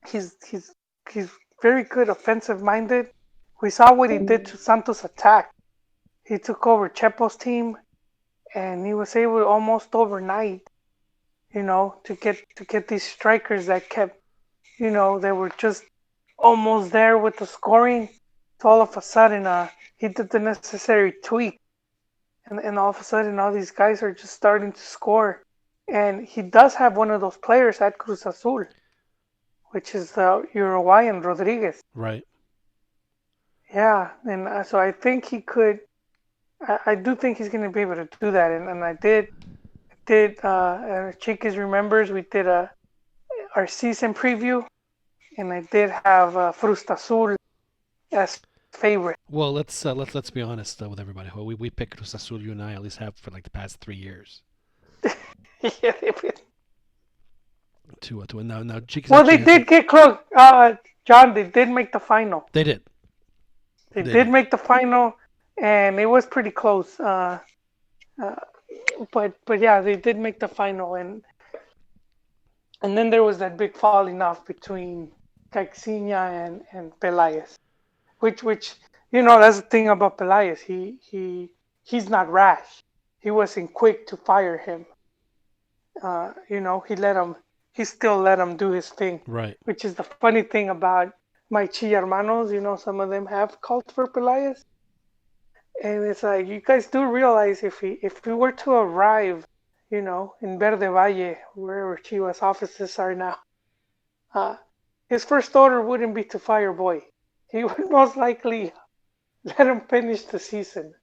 he's he's very good offensive minded. We saw what he did to Santos attack. He took over Chepo's team, and he was able almost overnight, to get these strikers that kept, they were just almost there with the scoring. So all of a sudden, he did the necessary tweak, and all of a sudden, all these guys are just starting to score. And he does have one of those players at Cruz Azul, which is the Uruguayan Rodriguez. Right. Yeah, and so I think he could. I do think he's going to be able to do that, and Chiquis remembers we did our season preview, and I did have Frusta Azul as favorite. Well, let's be honest with everybody. We picked Cruz Azul, you and I at least have for like the past 3 years. Yeah, To win. Now Chiquis. well, they did get close. John, they did make the final. They did. They did make the final, and it was pretty close. But yeah, they did make the final, and then there was that big falling off between Caixinha and Pelaez, which that's the thing about Pelaez. He's not rash. He wasn't quick to fire him. He still let him do his thing. Right. Which is the funny thing about my Chi hermanos. Some of them have called for Pelaez. And it's like, you guys do realize if we were to arrive, in Verde Valle, wherever Chivas offices are now, his first order wouldn't be to fire Boy. He would most likely let him finish the season.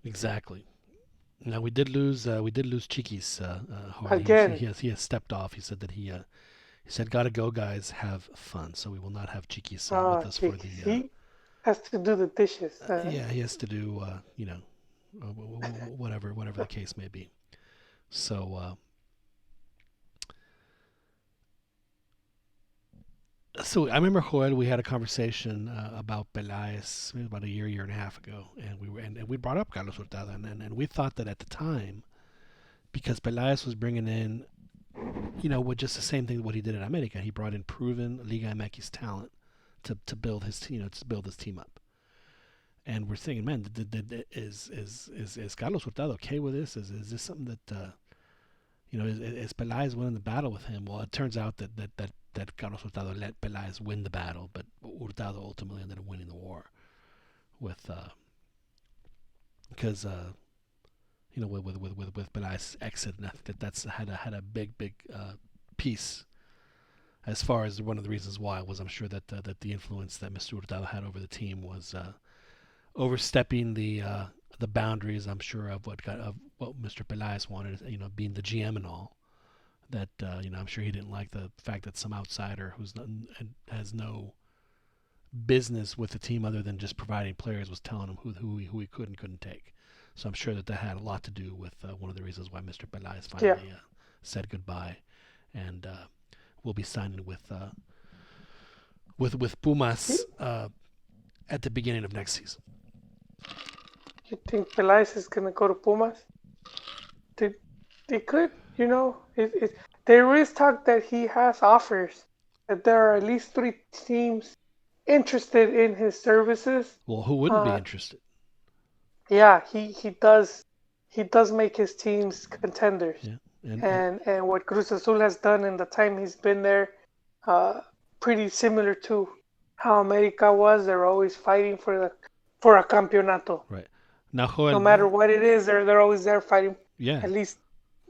Exactly. Now we did lose Chiquis. Again. He has stepped off. He said that he said, "Gotta go, guys. Have fun." So we will not have Chiquis with us for the. He has to do the dishes. Yeah, he has to do whatever the case may be. So I remember, Joel, we had a conversation about Pelaez maybe about a year and a half ago, and we brought up Carlos Hurtado, and we thought that at the time, because Pelaez was bringing in, with just the same thing what he did in America, he brought in proven Liga MX talent to build his team up. And we're thinking, man, is Carlos Hurtado okay with this? Is this something that is Pelaez winning the battle with him? Well, it turns out that Carlos Hurtado let Pelaez win the battle, but Hurtado ultimately ended up winning the war with because with Pelaez's exit, and I think that's had a big piece as far as one of the reasons why was, I'm sure that the influence that Mr. Hurtado had over the team was overstepping the boundaries, I'm sure, of what Mr. Pelaez wanted, being the GM and all. That I'm sure he didn't like the fact that some outsider has no business with the team other than just providing players was telling him who he could and couldn't take. So I'm sure that had a lot to do with one of the reasons why Mr. Pelaez finally said goodbye, and will be signing with Pumas at the beginning of next season. You think Pelaez is gonna go to Pumas? They could, there is talk that he has offers, that there are at least 3 teams interested in his services. Well, who wouldn't be interested? Yeah, he does make his teams contenders. Yeah. And what Cruz Azul has done in the time he's been there, pretty similar to how America was. They're always fighting for a campeonato. Right. Now, Joel, no matter what it is, they're always there fighting. Yeah. At least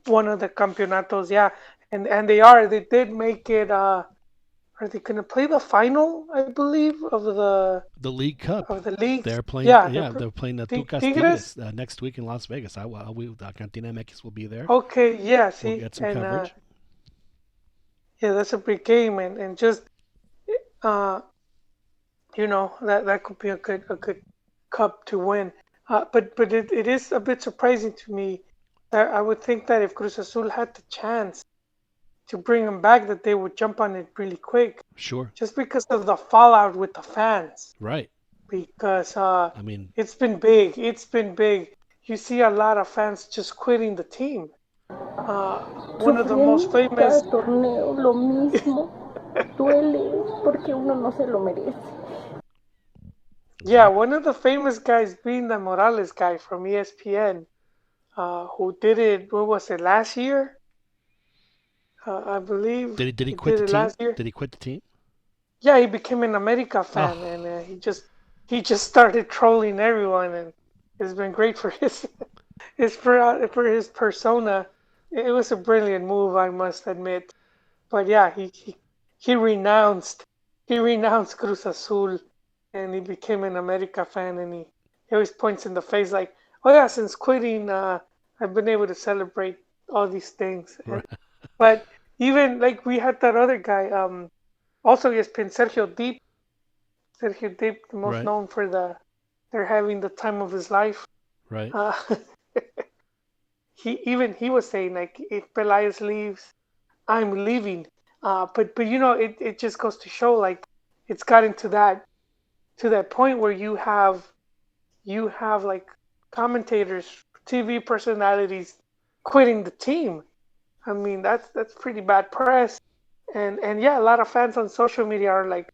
one of the campeonatos. Yeah, and they did make it. Are they going to play the final, I believe, of the League Cup? Of the league? They're playing. They're playing the Tucas Tigres next week in Las Vegas. Cantina MX will be there. Okay, yeah. See, we'll get some coverage. Yeah, that's a big game, and just that could be a good cup to win. But it is a bit surprising to me I would think that if Cruz Azul had the chance to bring him back, that they would jump on it really quick, Sure. just because of the fallout with the fans. Right. Because I mean, it's been big. It's been big. You see a lot of fans just quitting the team. One of the most Sufriendo famous. cada torneo lo mismo. Duele porque uno no se lo merece. Yeah, one of the famous guys being the Morales guy from ESPN, who did it. What was it, last year? I believe did he he quit did the it team? last year. Did he quit the team? Yeah, he became an America fan, Oh. and he just started trolling everyone, and it's been great for for his persona. It was a brilliant move, I must admit. But yeah, he renounced Cruz Azul, and he became an America fan, and he always points in the face like, oh yeah, since quitting, I've been able to celebrate all these things. Right. But even like we had that other guy, also ESPN, Sergio Deep, the most Right. known for they're having the time of his life. Right. Uh, he was saying like, if Pelaez leaves, I'm leaving. But it just goes to show like it's gotten to that point where you have like commentators, TV personalities quitting the team. I mean that's pretty bad press. And yeah, a lot of fans on social media are like,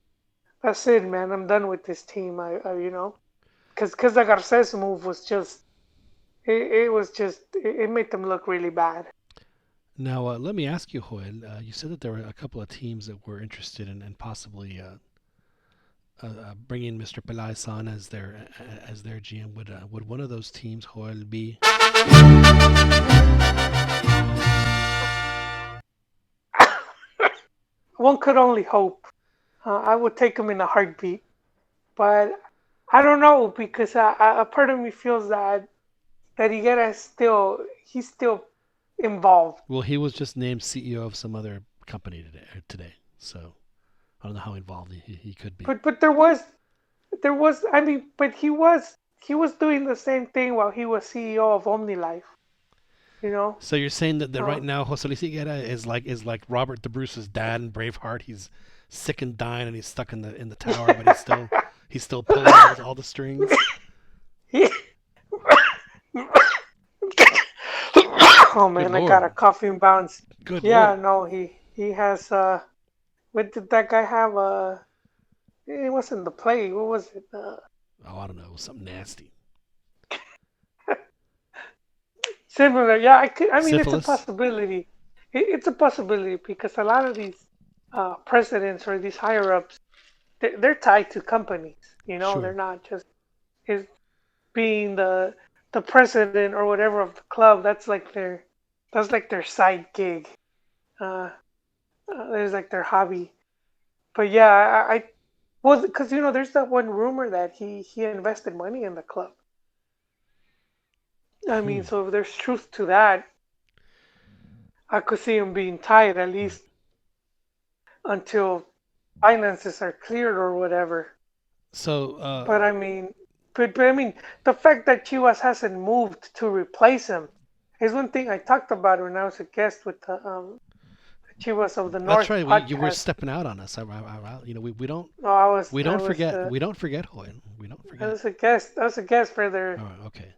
that's it, man. I'm done with this team. Because the Garces move was just it made them look really bad. Now, let me ask you, Joel. You said that there were a couple of teams that were interested in possibly bringing Mr. Pelaez on as their GM. Would one of those teams, Joel, be? One could only hope. I would take him in a heartbeat, but I don't know because a part of me feels that he's still involved. Well, he was just named CEO of some other company today, so I don't know how involved he could be. But there was I mean, but he was doing the same thing while he was CEO of OmniLife. You know. So you're saying that right Uh, now Jose Luis Higuera is like Robert the Bruce's dad in Braveheart. He's sick and dying, and he's stuck in the tower, but he's still pulling all the strings. he, oh man, I got a Lord. coughing bounce. Good Yeah, Lord. no, he has. What did that guy have? It wasn't the plague. What was it? Oh, I don't know. It was something nasty. Similar. Yeah, I mean, it's a Syphilis. possibility. It's a possibility because a lot of these presidents or these higher ups, they're tied to companies. You know, they're Sure. not just is being the president or whatever of the club. That's like their side gig. Uh, there's like their hobby. But yeah, I well, because there's that one rumor that he invested money in the club. I mean, Hmm. so if there's truth to that, I could see him being tied at Right. least until finances are cleared or whatever. So, But I mean, but I mean, the fact that Chivas hasn't moved to replace him is one thing I talked about when I was a guest with the Chivas of the that's North right. You were podcast. stepping out on us. No, I was We I don't was forget. We don't forget, Joel. We don't I forget. was a guest. I was a guest for their All right. Okay.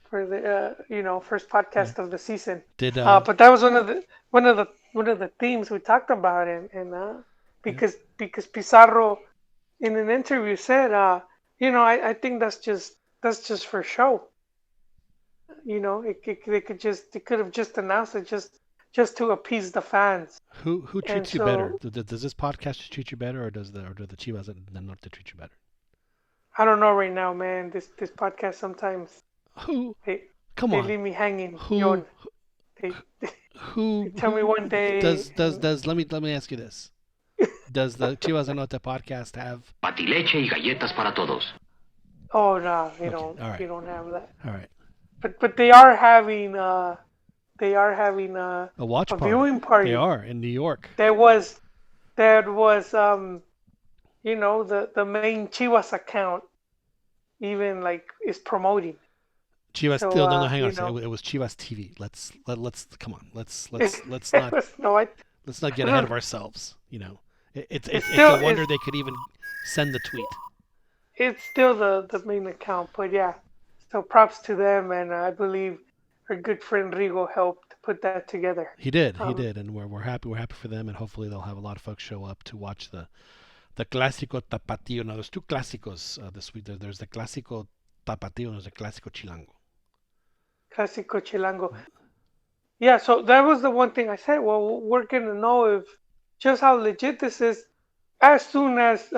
for the first Yeah. podcast of the season. Did But that was one of the themes we talked about, and yeah. because Pizarro in an interview said, I think that's just for show. They could have just announced it just to appease the fans, Who and treats you better? so Does this podcast treat you better, or do the Chivas del Norte treat you better? I don't know right now, man. This podcast sometimes Who? they Come they on. leave me hanging, Who? Yon. They they Who? tell me one day, and Does let me ask you this. Does the Chivas del Norte podcast have? Patileche y galletas para todos. oh no, they Okay. don't All they right. don't have that. All right. But they are having A watch a party. viewing They party. are in New York. That was the main Chivas account even like is promoting. Chivas So still no hang on. you know, It was Chivas TV. Let's come on. Let's not no, let's not get I ahead don't. of ourselves. You know, It's it's a still wonder they could even send the tweet. it's still the main account, but yeah. So props to them, and I believe our good friend Rigo helped put that together. He did, Um, and we're happy. We're happy for them, and hopefully they'll have a lot of folks show up to watch the Clásico Tapatío. Now there's two clásicos this week. There's the Clásico Tapatío and there's the Clásico Chilango. Clásico Chilango. Yeah, so that was the one thing I said. Well, we're gonna know if just how legit this is as soon as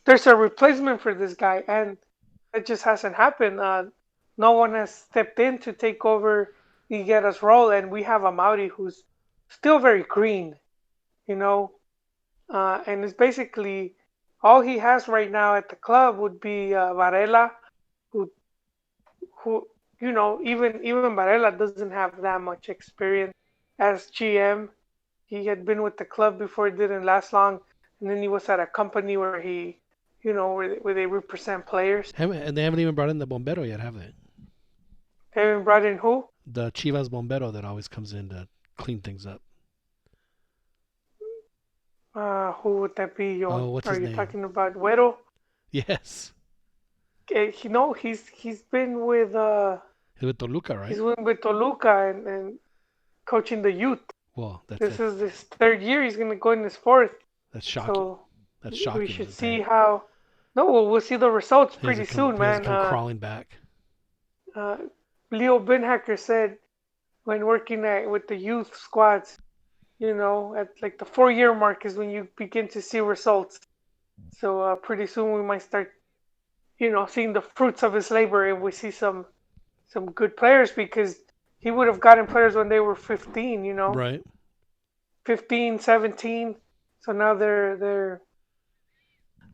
there's a replacement for this guy, and it just hasn't happened. No one has stepped in to take over Higuera's role, and we have a Mauri who's still very green, you know, and it's basically all he has right now at the club would be Varela, who who even Varela doesn't have that much experience as GM. He had been with the club before; it didn't last long, and then he was at a company where where they represent players. And they haven't even brought in the bombero yet, have they? They haven't brought in who? The Chivas bombero that always comes in to clean things up. Who would that be? What's Are his you name? talking about Güero? Yes. He's been with He's with Toluca, right? he's been with Toluca and coaching the youth. Well, This is his third year. He's gonna go in his fourth. That's shocking. So That's shocking. we should see how. No, we'll see the results pretty soon, man. Come crawling back. Leo Binhacker said when working with the youth squads, at like the 4-year mark is when you begin to see results. So pretty soon we might start, seeing the fruits of his labor if we see some good players, because he would have gotten players when they were 15, Right. 15, 17. So now they're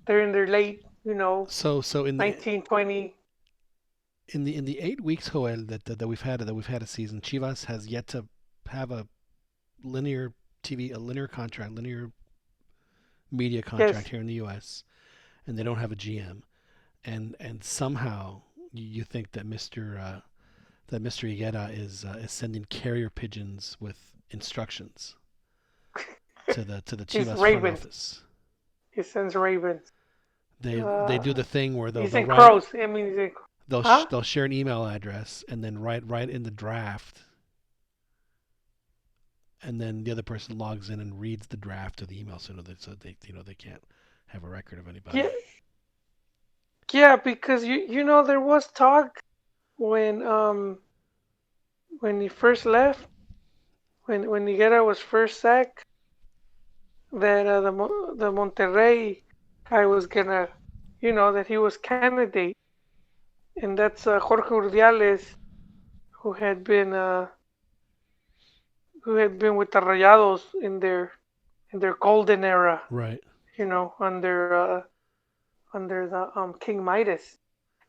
in their late, So in 19, 20. In the 8 weeks, Joel, that we've had a season, Chivas has yet to have a linear contract, linear media contract here in the U.S., and they don't have a GM, and somehow you think that Mr. Higuera is sending carrier pigeons with instructions to the Chivas front office. He sends ravens. They do the thing where he's in crows. I mean, he's in. They'll share an email address and then write in the draft, and then the other person logs in and reads the draft of the email, so they can't have a record of anybody. Yeah, because there was talk when he first left, when Higuera was first sacked, that the Monterrey guy was gonna, that he was candidate. And that's Jorge Urdiales, who had been with the Rayados in their golden era, right? Under the King Midas,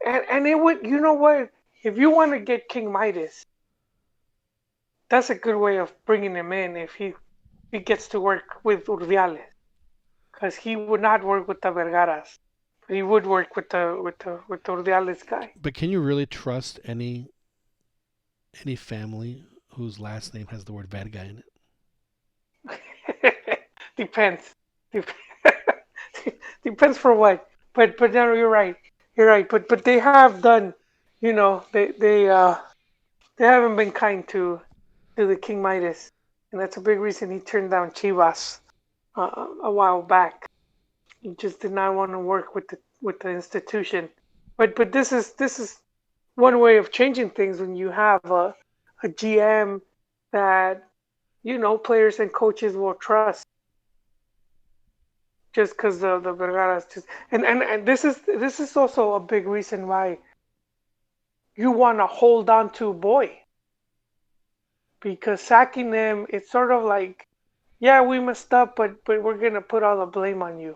and it would, what, if you want to get King Midas, that's a good way of bringing him in if he gets to work with Urdiales, because he would not work with the Vergaras. He would work with the Urdiales guy. But can you really trust any family whose last name has the word Verga in it? Depends. Depends for what. But no, you're right. But they have done, they haven't been kind to the King Midas, and that's a big reason he turned down Chivas a while back. He just did not want to work with the institution. But this is one way of changing things when you have a GM that players and coaches will trust. Just because the Vergara's just and this is also a big reason why you want to hold on to Boy, because sacking them, it's sort of like, yeah, we messed up, but we're gonna put all the blame on you.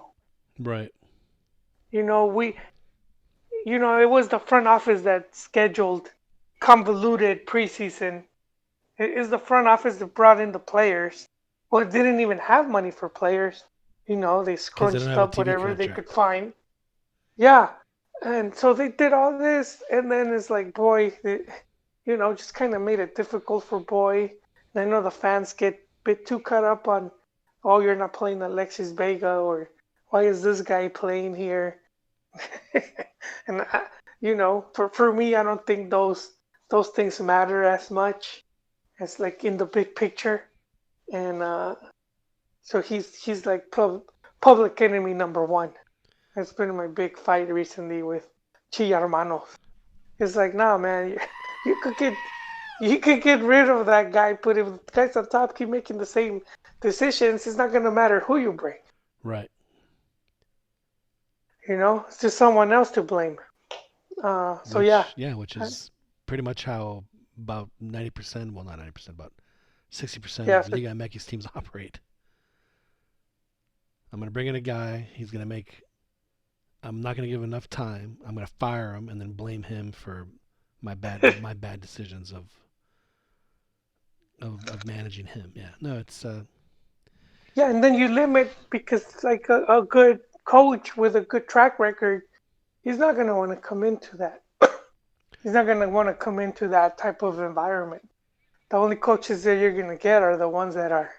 Right. It was the front office that scheduled convoluted preseason. It is the front office that brought in the players. Well, it didn't even have money for players. They scrunched up whatever they could find. Yeah. And so they did all this, and then it's like, boy, just kind of made it difficult for Boy. And I know the fans get a bit too caught up on, oh, you're not playing Alexis Vega, or why is this guy playing here? And for me, I don't think those things matter as much as like in the big picture. And so he's like public enemy number one. That's been my big fight recently with Chi Hermanos. It's like, nah, man, you could get rid of that guy, but if the guys on top keep making the same decisions, it's not gonna matter who you bring. Right. It's just someone else to blame. Which is pretty much how about 90%, well, not 90%, about 60% Yeah, of Liga MX teams operate. I'm going to bring in a guy. I'm not going to give him enough time. I'm going to fire him and then blame him for my bad decisions of managing him. Yeah. No, it's yeah, and then you limit, because like a good coach with a good track record, he's not going to want to come into that. He's not going to want to come into that type of environment. The only coaches that you're going to get are the ones that are,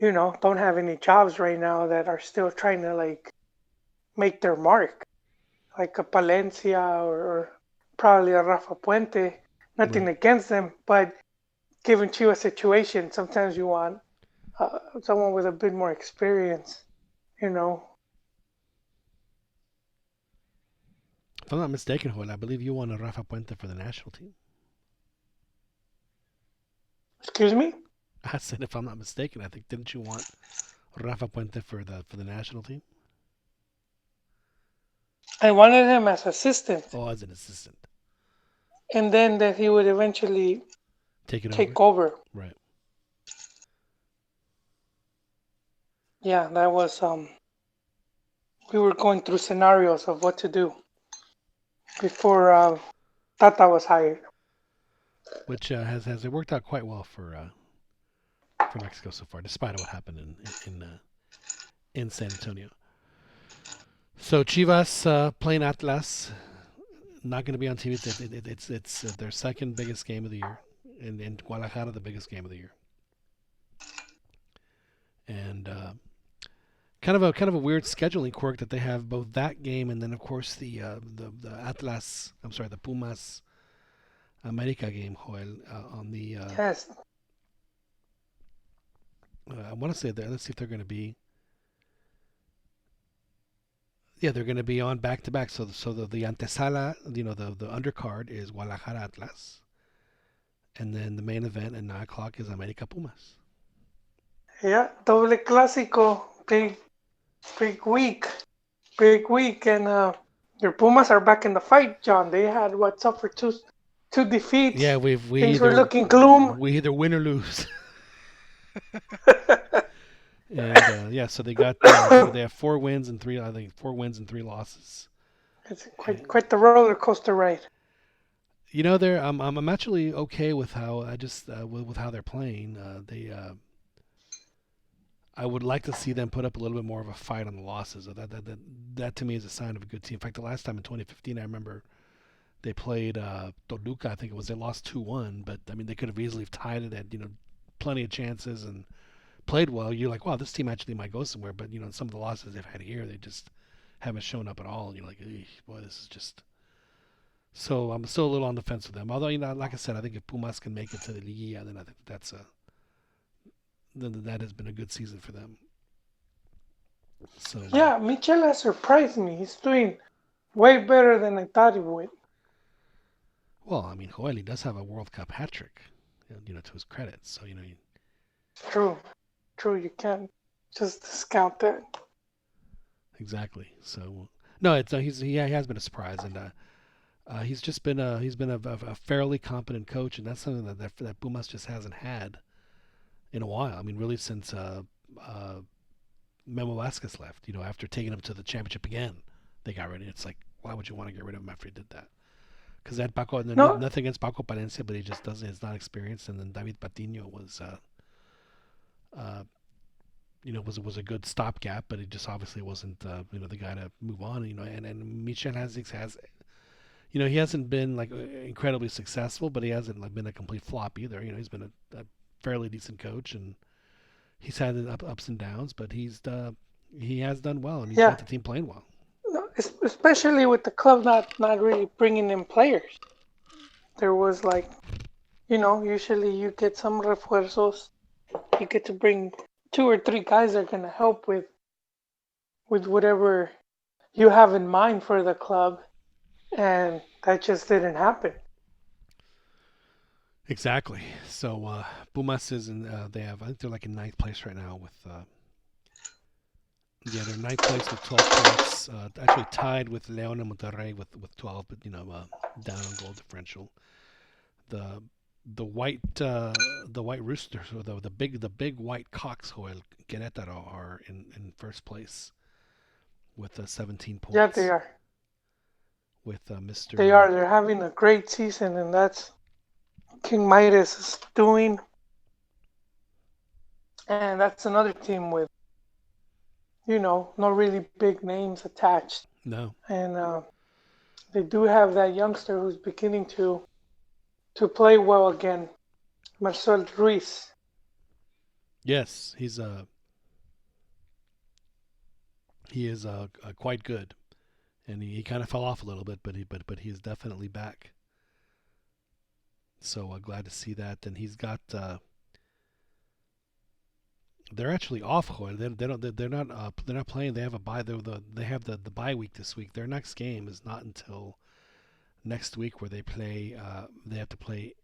don't have any jobs right now, that are still trying to like make their mark, like a Palencia or probably a Rafa Puente. Nothing Right. against them, but given to a situation, sometimes you want someone with a bit more experience, If I'm not mistaken, Joel, I believe you wanted Rafa Puente for the national team. Excuse me? I said, if I'm not mistaken, I think, didn't you want Rafa Puente for the national team? I wanted him as assistant, Oh, as an assistant. and then that he would eventually take over. Right. Yeah, that was we were going through scenarios of what to do before Tata was hired. Which has it worked out quite well for Mexico so far, despite what happened in San Antonio. So Chivas playing Atlas, not going to be on TV. It's their second biggest game of the year, in Guadalajara, the biggest game of the year, and kind of a weird scheduling quirk that they have, both that game and then of course the Atlas. I'm sorry, the Pumas America game, Joel, on the. Yes. I want to say that. Let's see if they're going to be. Yeah, they're going to be on back to back. So the antesala, the undercard is Guadalajara Atlas, and then the main event at 9 o'clock is America Pumas. Yeah, doble clásico, big week, and your Pumas are back in the fight, John. They had suffered two defeats. Yeah, things were looking gloom. We either win or lose. And so they got they have 4 wins and 3 losses. It's quite the roller coaster ride. I'm actually okay with how with how they're playing. I would like to see them put up a little bit more of a fight on the losses. That to me is a sign of a good team. In fact, the last time in 2015, I remember they played Toluca. I think it was, they lost 2-1, but I mean they could have easily tied it at plenty of chances and played well. You're like, wow, this team actually might go somewhere. But some of the losses they've had here, they just haven't shown up at all. And you're like, boy, this is just. So I'm still a little on the fence with them. Although like I said, I think if Pumas can make it to the Liguilla, then I think that has been a good season for them. So yeah, Michel has surprised me. He's doing way better than I thought he would. Well, I mean, Joel, he does have a World Cup hat trick, to his credit. So True, you can't just discount that. Exactly. So no, he has been a surprise, and he's been a fairly competent coach, and that's something that Pumas just hasn't had in a while. I mean, really since Memo Vasquez left. After taking him to the championship again, they got rid of it. It's like, why would you want to get rid of him after he did that? Because that Paco, nothing against Paco Palencia, but he just doesn't. He's not experienced, and then David Patiño was. Was a good stopgap, but it just obviously wasn't the guy to move on. And Michel has he hasn't been like incredibly successful, but he hasn't like been a complete flop either. He's been a fairly decent coach, and he's had ups and downs, but he has done well, and he's got the team playing well. No, especially with the club not really bringing in players. There was like, usually you get some refuerzos. You get to bring 2 or 3 guys that are going to help with whatever you have in mind for the club, and that just didn't happen. Exactly. So Pumas is in. I think they're like in 9th place right now with. They're 9th place with 12 points. Actually tied with León and Monterrey with 12, but down on goal differential. The white roosters, or the big white cocks, Joel Querétaro, are in first place with 17 points. Yeah, they are. With Mr. They are. They're having a great season, and that's King Midas is doing. And that's another team with, no really big names attached. No. And they do have that youngster who's beginning to play well again, Marcel Ruiz. Yes, he is quite good, and he kind of fell off a little bit, but he is definitely back. So glad to see that, and he's got. They're actually off. They're not playing. They have a bye. They have the bye week this week. Their next game is not until next week, where they play. They have to play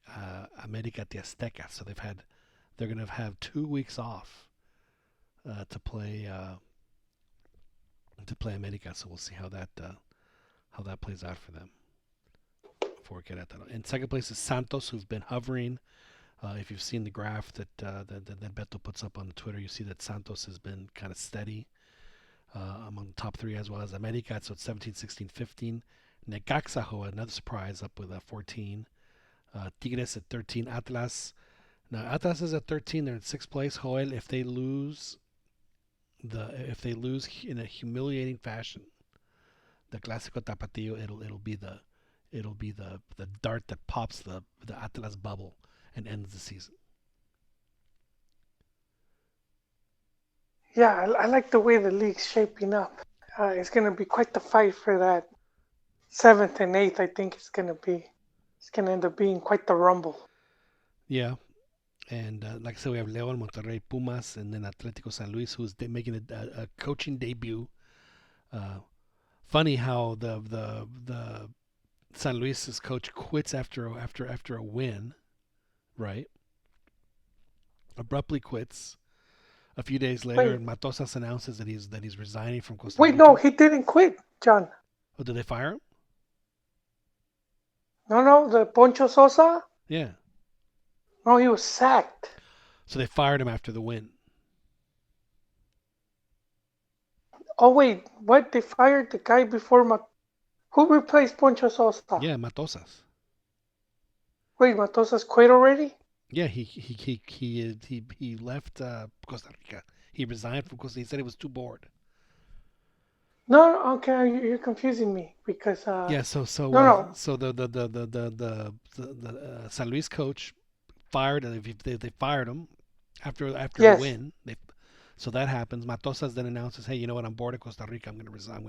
América de Azteca. So they're going to have 2 weeks off to play América. So we'll see how that plays out for them. For Querétaro. In second place is Santos, who've been hovering. If you've seen the graph that Beto puts up on Twitter, you see that Santos has been kind of steady among the top 3, as well as América. So it's 17, 16, 15. Necaxa, another surprise, up with 14. Tigres at 13. Atlas. Now Atlas is at 13. They're in 6th place. Joel, if they lose in a humiliating fashion, the Clásico Tapatío, it'll be the dart that pops the Atlas bubble and ends the season. Yeah, I like the way the league's shaping up. It's going to be quite the fight for that 7th and 8th. I think it's going to end up being quite the rumble. Yeah, and like I said, we have León, Monterrey, Pumas, and then Atlético San Luis, who's making a coaching debut. Funny how the San Luis's coach quits after a win, right? Abruptly quits. A few days later, Matosas announces that he's resigning from Costa Rica. Wait, no, he didn't quit, John. Oh, did they fire him? No, the Poncho Sosa? Yeah. No, he was sacked. So they fired him after the win. Oh, wait, what? They fired the guy before Who replaced Poncho Sosa? Yeah, Matosas. Wait, Matosas quit already? Yeah, he left Costa Rica. He resigned from Costa Rica. He said he was too bored. No, okay, you're confusing me because yeah. So no. So the San Luis coach fired, and they fired him after a win. So that happens. Matosas then announces, "Hey, you know what? I'm bored of Costa Rica. I'm going to resign."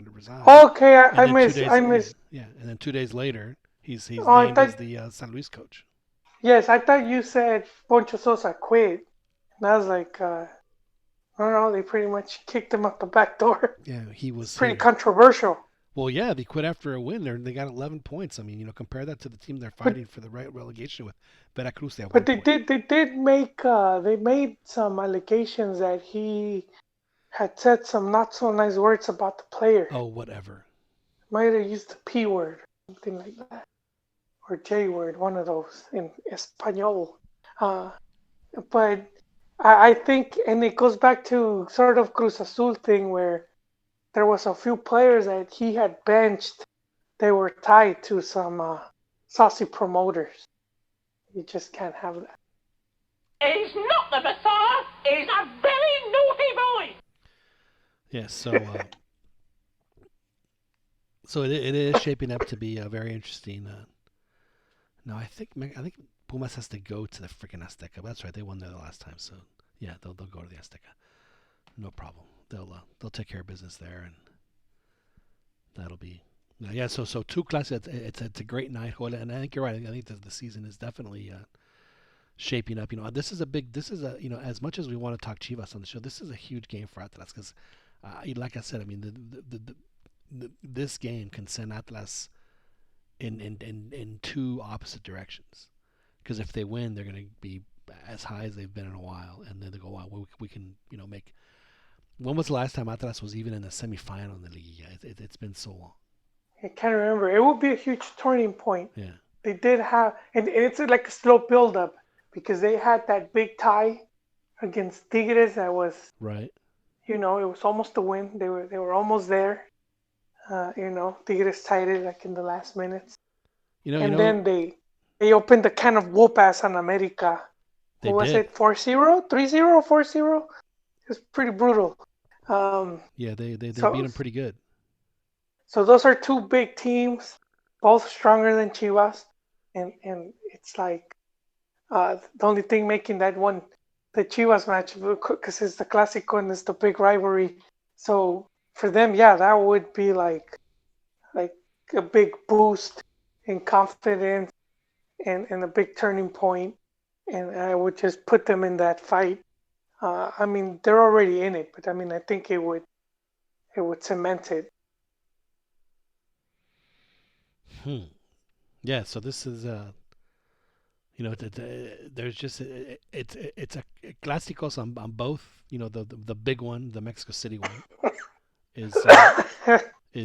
Okay, I missed. Yeah, and then 2 days later, he's named as the San Luis coach. Yes, I thought you said Poncho Sosa quit. And I was like, no, they pretty much kicked him out the back door. Yeah, he was it's pretty controversial. Well, yeah, they quit after a win. They got 11 points. I mean, compare that to the team they're fighting for the relegation with, Veracruz. But they did make they made some allegations that he had said some not so nice words about the player. Oh, whatever. Might have used the P word, something like that, or J word, one of those in Espanol. But I think, and it goes back to sort of Cruz Azul thing where there was a few players that he had benched. They were tied to some saucy promoters. You just can't have that. He's not the Messiah. He's a very naughty boy. Yes, so So it is shaping up to be a very interesting. No, I think Pumas has to go to the freaking Azteca. That's right. They won there the last time, so yeah, they'll go to the Azteca. No problem. They'll take care of business there, and that'll be yeah. So two classes. It's a great night, Joel, and I think you're right. I think the season is definitely shaping up. This is a big. This is a as much as we want to talk Chivas on the show, this is a huge game for Atlas because, like I said, I mean this game can send Atlas in two opposite directions. Because if they win, they're going to be as high as they've been in a while, and then they go, wow, we can make. When was the last time Atlas was even in the semifinal in the league? It's been so long. I can't remember. It would be a huge turning point. Yeah. They did have, and it's like a slow build-up because they had that big tie against Tigres that was right. It was almost a win. They were almost there. Tigres tied it like in the last minutes. Then they opened the can of whoop ass on America. What was it? 4-0, 3-0, 4-0. It was pretty brutal. Yeah, they beat them pretty good. So those are two big teams, both stronger than Chivas, and it's like the only thing making that one the Chivas match because it's the Clásico and it's the big rivalry. So for them, yeah, that would be like a big boost in confidence and a big turning point, and I would just put them in that fight. I mean, they're already in it, but I mean, I think it would cement it. Yeah, so this is there's just it's a clásicos on both. The big one, the Mexico City one,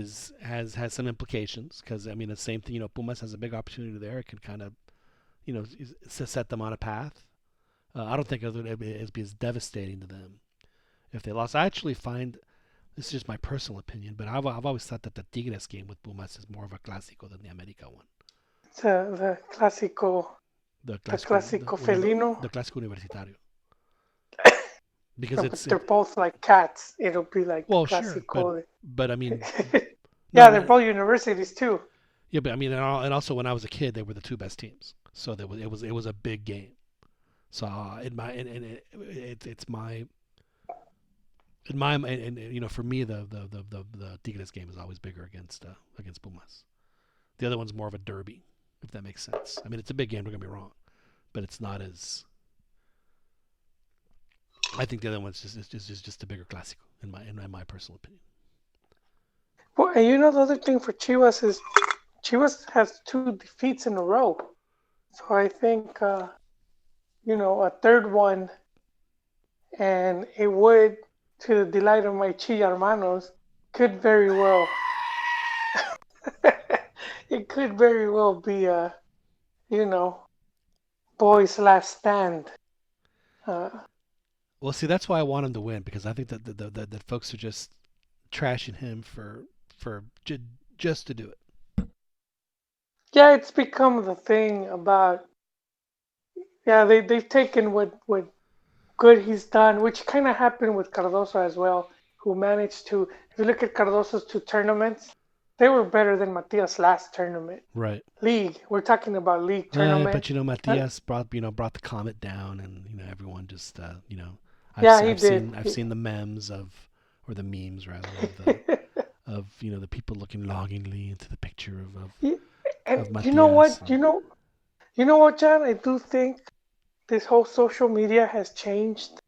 has some implications because I mean the same thing. Pumas has a big opportunity there. It could kind of set them on a path. I don't think it would be as devastating to them if they lost. I actually find this is just my personal opinion, but I've always thought that the Tigres game with Pumas is more of a clásico than the América one. The clásico. The clásico felino. The clásico universitario. Because they're both like cats. It'll be like clásico. Sure, but I mean, they're both universities too. Yeah, but I mean, and also when I was a kid, they were the two best teams, so it was a big game. So for me the Tigres game is always bigger against Pumas. The other one's more of a derby, if that makes sense. I mean, it's a big game. Don't get me wrong, but it's not as. I think the other one's just a bigger clásico in my personal opinion. Well, and the other thing for Chivas is Chivas has 2 defeats in a row, so I think a third one, and it would, to the delight of my Chi hermanos, could very well. It could very well be a, boys' last stand. Well, see, that's why I want him to win because I think that folks are just trashing him for just to do it. Yeah, it's become the thing about. Yeah, they've taken what good he's done, which kind of happened with Cardoso as well, who managed to. If you look at Cardoso's 2 tournaments, they were better than Matias' last tournament. Right. League. We're talking about league tournament. But Matias brought the Comet down, and everyone just I've seen the memes or the memes rather of the people looking longingly into the picture of Matias. You know what? You know what, John? I do think this whole social media has changed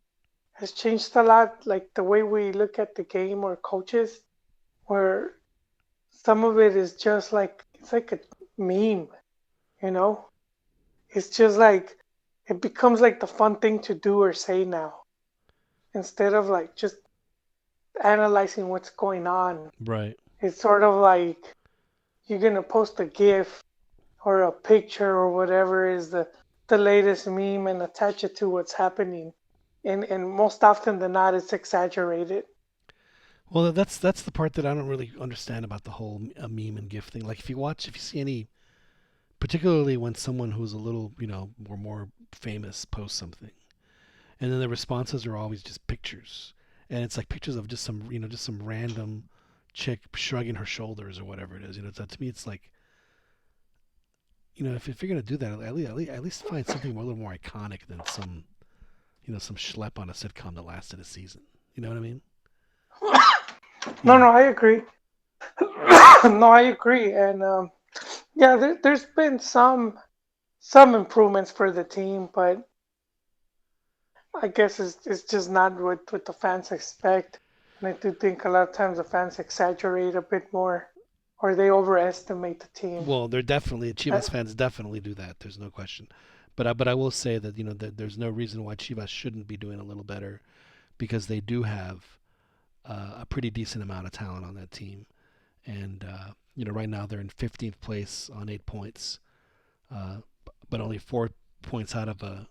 a lot, like the way we look at the game or coaches, where some of it is just like it's like a meme, It's just like it becomes like the fun thing to do or say now, instead of like just analyzing what's going on. Right. It's sort of like you're gonna post a GIF or a picture or whatever is the latest meme and attach it to what's happening, and most often than not, it's exaggerated. Well, that's the part that I don't really understand about the whole meme and GIF thing. Like if you see any, particularly when someone who's a little or more famous posts something, and then the responses are always just pictures, and it's like pictures of just some random chick shrugging her shoulders or whatever it is. To me, it's like, if you're gonna do that, at least find something a little more iconic than some schlep on a sitcom that lasted a season. You know what I mean? No, I agree. No, I agree, and there's been some improvements for the team, but I guess it's just not what the fans expect. And I do think a lot of times the fans exaggerate a bit more, or they overestimate the team. Well, they're definitely Chivas fans definitely do that. There's no question. But I will say that that there's no reason why Chivas shouldn't be doing a little better, because they do have a pretty decent amount of talent on that team, and right now they're in 15th place on 8 points, but only 4 points out of the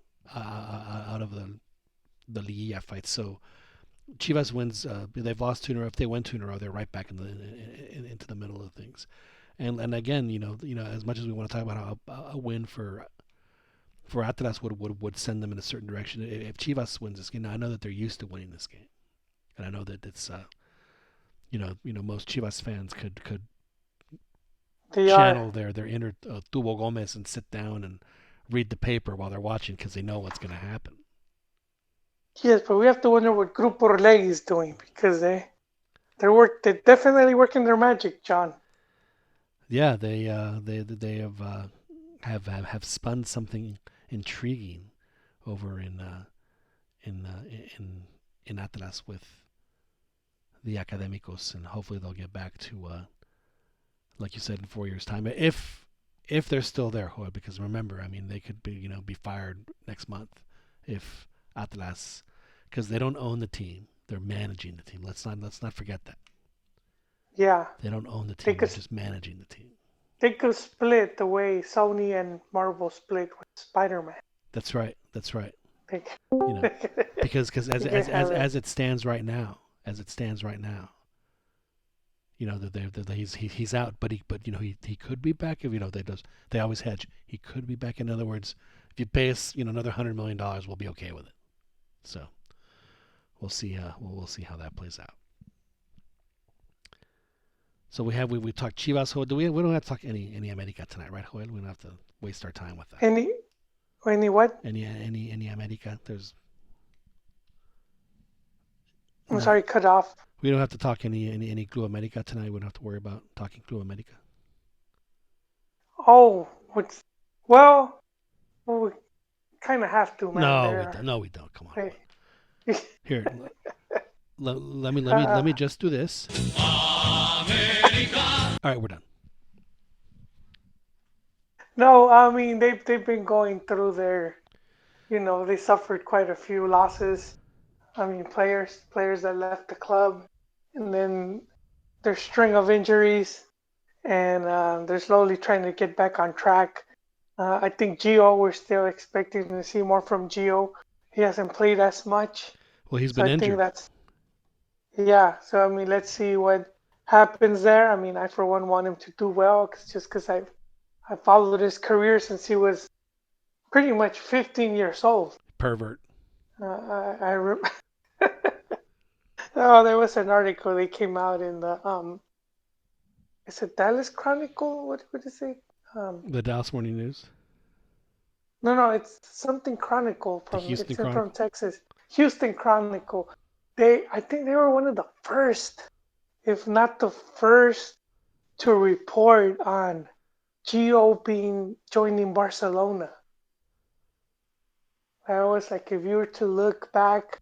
Liguilla fight. So Chivas wins. They've lost 2 in a row. If they win 2 in a row, they're right back into the middle of things. And again, as much as we want to talk about how a win for Atlas would send them in a certain direction, if Chivas wins this game, I know that they're used to winning this game, and I know that it's most Chivas fans could channel their inner Tubo Gomez and sit down and read the paper while they're watching, because they know what's going to happen. Yes, but we have to wonder what Grupo Orlegui is doing, because they're definitely working their magic, John. Yeah, they have spun something intriguing over in Atlas with the Académicos, and hopefully they'll get back to like you said, in 4 years' time, if they're still there, because remember, I mean, they could be fired next month if Atlas, because they don't own the team, they're managing the team. Let's not forget that. Yeah. They don't own the team, they're just managing the team. They could split the way Sony and Marvel split with Spider-Man. That's right. Because as it stands right now, he's out, but he could be back if they always hedge. He could be back. In other words, if you pay us another $100 million, we'll be okay with it. So we'll see. We'll see how that plays out. So we talked Chivas. We don't have to talk any America tonight, right, Joel? We don't have to waste our time with that. Any what? Any America? I'm sorry, cut off. We don't have to talk any Club America tonight. We don't have to worry about talking Club America. Oh, well, we kind of have to, man. No, we don't. Come on. Hey. Here, let me just do this. America. All right, we're done. No, I mean they've been going through their, they suffered quite a few losses. I mean players that left the club, and then their string of injuries, and they're slowly trying to get back on track. I think Gio, we're still expecting to see more from Gio. He hasn't played as much. Well, he's been injured. So I mean, let's see what happens there. I mean, I for one want him to do well, because I followed his career since he was pretty much 15 years old. Pervert. Oh, there was an article that came out in the is it Dallas Chronicle? What is it? The Dallas Morning News. No, it's something Chronicle from Texas. Houston Chronicle. I think they were one of the first, if not the first, to report on Gio joining Barcelona. I was like, if you were to look back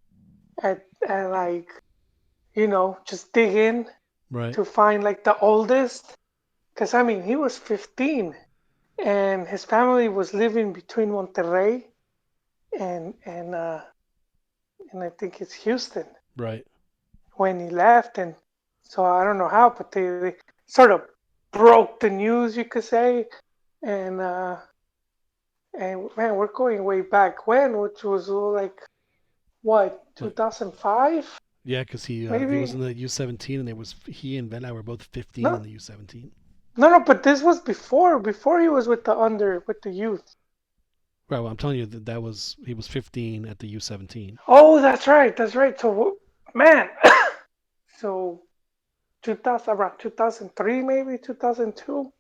at like, just dig in to find like the oldest, because I mean he was 15, and his family was living between Monterrey and I think it's Houston. Right. When he left, and so I don't know how, but they sort of broke the news, you could say, and man, we're going way back when, which was like what, 2005? Yeah, because he was in the U17, and he and Vela were both 15 in the U17. No, but this was before he was with the youth. Right, well, I'm telling you that he was 15 at the U17. Oh, that's right. So, man, so 2000, around 2003, maybe 2002.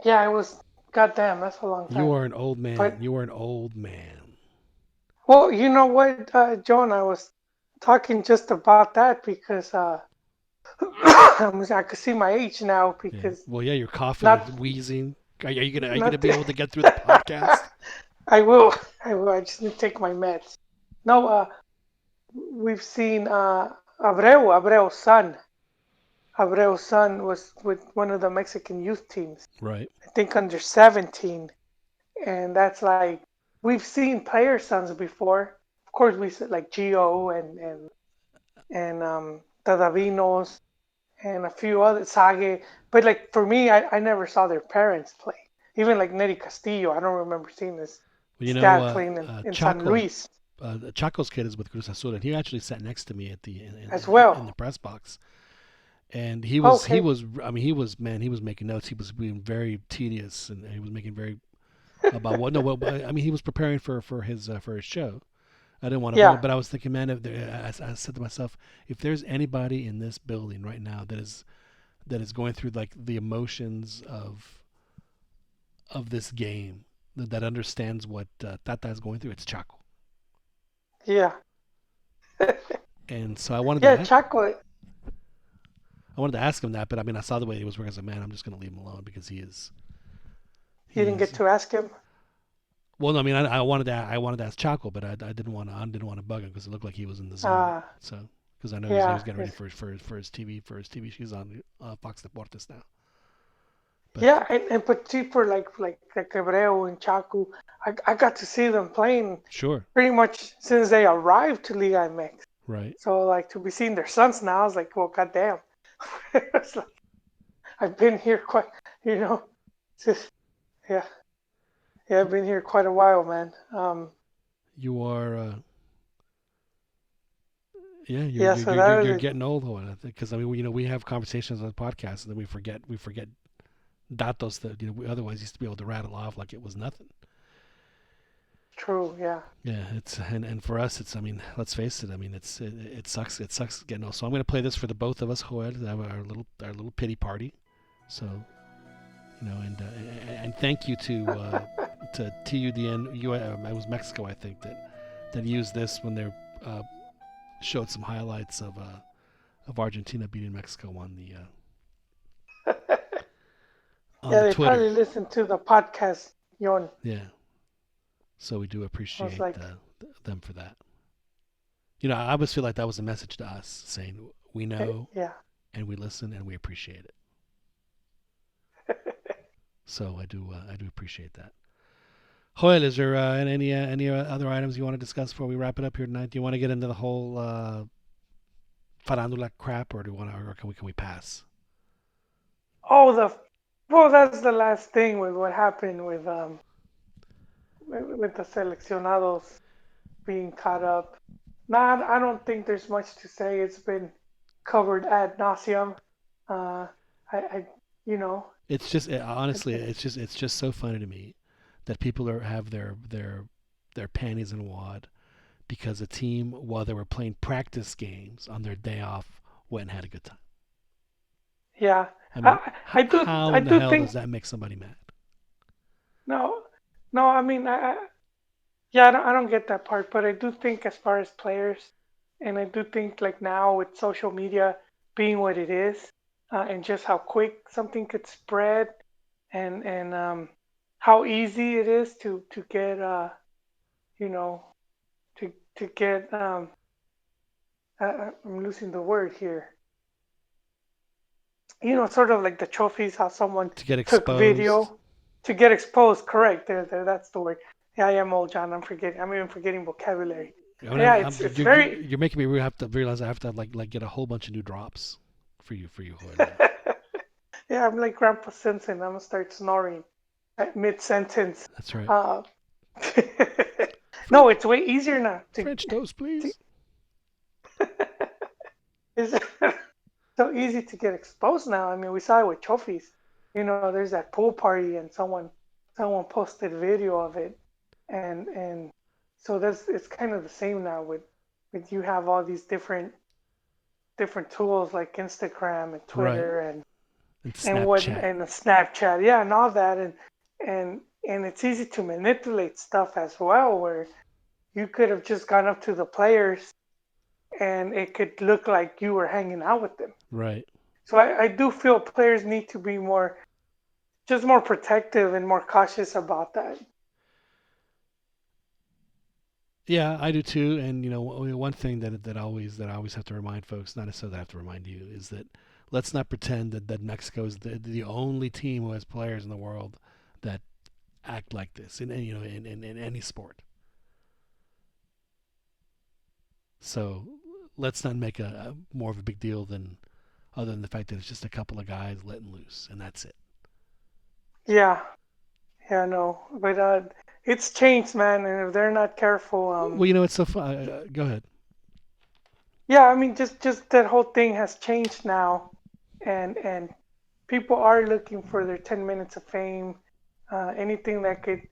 Yeah, it was. Goddamn, that's a long You time. are an old man. But You are an old man. well, you know what, John, I was talking just about that because I could see my age now Yeah. because Well, yeah, you're coughing not and wheezing. Are you gonna not. be able to get through the podcast? I will. I will. I just need to take my meds. No, we've seen Abreu's son. Abreu's son was with one of the Mexican youth teams. Right. I think under 17, and that's like we've seen player sons before. Of course, we said like Gio and Tadavinos and a few other Sage. But like for me, I never saw their parents play. Even like Neri Castillo, I don't remember seeing Well, his dad playing in San Chaco. Luis Chaco's kid is with Cruz Azul, and he actually sat next to me at the as in the well. press box. And he Okay. was I mean he was making notes. He was being very tedious, and he was making very about what no what I mean he was preparing for his show. I didn't want to bug Yeah. him, but I was thinking, man, I said to myself, if there's anybody in this building right now that is going through like the emotions of this game that understands what Tata is going through, it's Chaco. Yeah. And so I wanted Yeah. to Chaco. I wanted to ask him that, but I mean I saw the way he was working as a man. I'm just going to leave him alone because You he didn't get is to ask him. well. No, I mean I wanted to ask Chaco, but I didn't want to bug him because it looked like he was in the zone. Uh, So because I know he yeah. was getting ready for his TV. She's on Fox Deportes now. But Yeah, and but see for like Hebreo and Chaco, I got to see them playing sure, pretty much since they arrived to Liga MX. right. So like to be seeing their sons now, I was like, well, goddamn. It's like, I've been here quite, you know, just yeah, yeah, I've been here quite a while, man. You are yeah, Yeah, so that you're really getting old, I think, because I mean we have conversations on the podcast and then we forget datos that we otherwise used to be able to rattle off like it was nothing. true. Yeah, Yeah, it's and for us, it's I mean, let's face it. I mean, it sucks getting old. So I'm gonna play this for the both of us, Joel, our little pity party. So and thank you to TUDN. It was Mexico, I think that used this when they showed some highlights of Argentina beating Mexico on yeah. the They Twitter. probably listened to the podcast, Yon. Yeah, so we do I was appreciate like, them for that. I always feel like that was a message to us saying we know yeah. and we listen and we appreciate it. So I do appreciate that. Joel, is there any other items you want to discuss before we wrap it up here tonight? Do you want to get into the whole farandula crap, or or can we pass? Oh, well, that's the last thing with what happened with the seleccionados being caught up. Nah, I don't think there's much to say. It's been covered ad nauseum. Uh, I you know, It's just honestly, it, it's just so funny to me that people have their panties in a wad because a team, while they were playing practice games on their day off, went and had a good time. yeah. I mean, how I in the do hell think does that make somebody mad? no, no. I mean, yeah, I don't get that part, but I do think as far as players, and I do think like now with social media being what it is, and just how quick something could spread, and how easy it is to get you know to get I'm losing the word here. Sort of like the trophies, how someone To get took exposed. video to get exposed. Correct. There, that's the word. Yeah, I am old, John. I'm forgetting. I'm even forgetting vocabulary. Yeah, it's very. You're making me have to realize I have to like get a whole bunch of new drops for you, Joel, now. Yeah, I'm like Grandpa Simpson. I'm gonna start snoring at mid sentence. That's right. Uh, no, it's way easier now French toast, to please. it's so easy to get exposed now. I mean, we saw it with trophies. There's that pool party, and someone posted video of it, and so it's kind of the same now with you have all these different tools like Instagram and Twitter and Snapchat. and Snapchat, yeah, and all that, and it's easy to manipulate stuff as well, where you could have just gone up to the players and it could look like you were hanging out with them. Right. So I do feel players need to be more protective and more cautious about that. Yeah, I do too. And one thing that I always have to remind folks, not necessarily that I have to remind you, is that let's not pretend that Mexico is the only team who has players in the world that act like this in any sport. So let's not make a more of a big deal than other than the fact that it's just a couple of guys letting loose and that's it. Yeah, yeah, no, but it's changed, man, and if they're not careful, Well, it's so fun. Go ahead. yeah, I mean, just that whole thing has changed now, and people are looking for their 10 minutes of fame, anything that could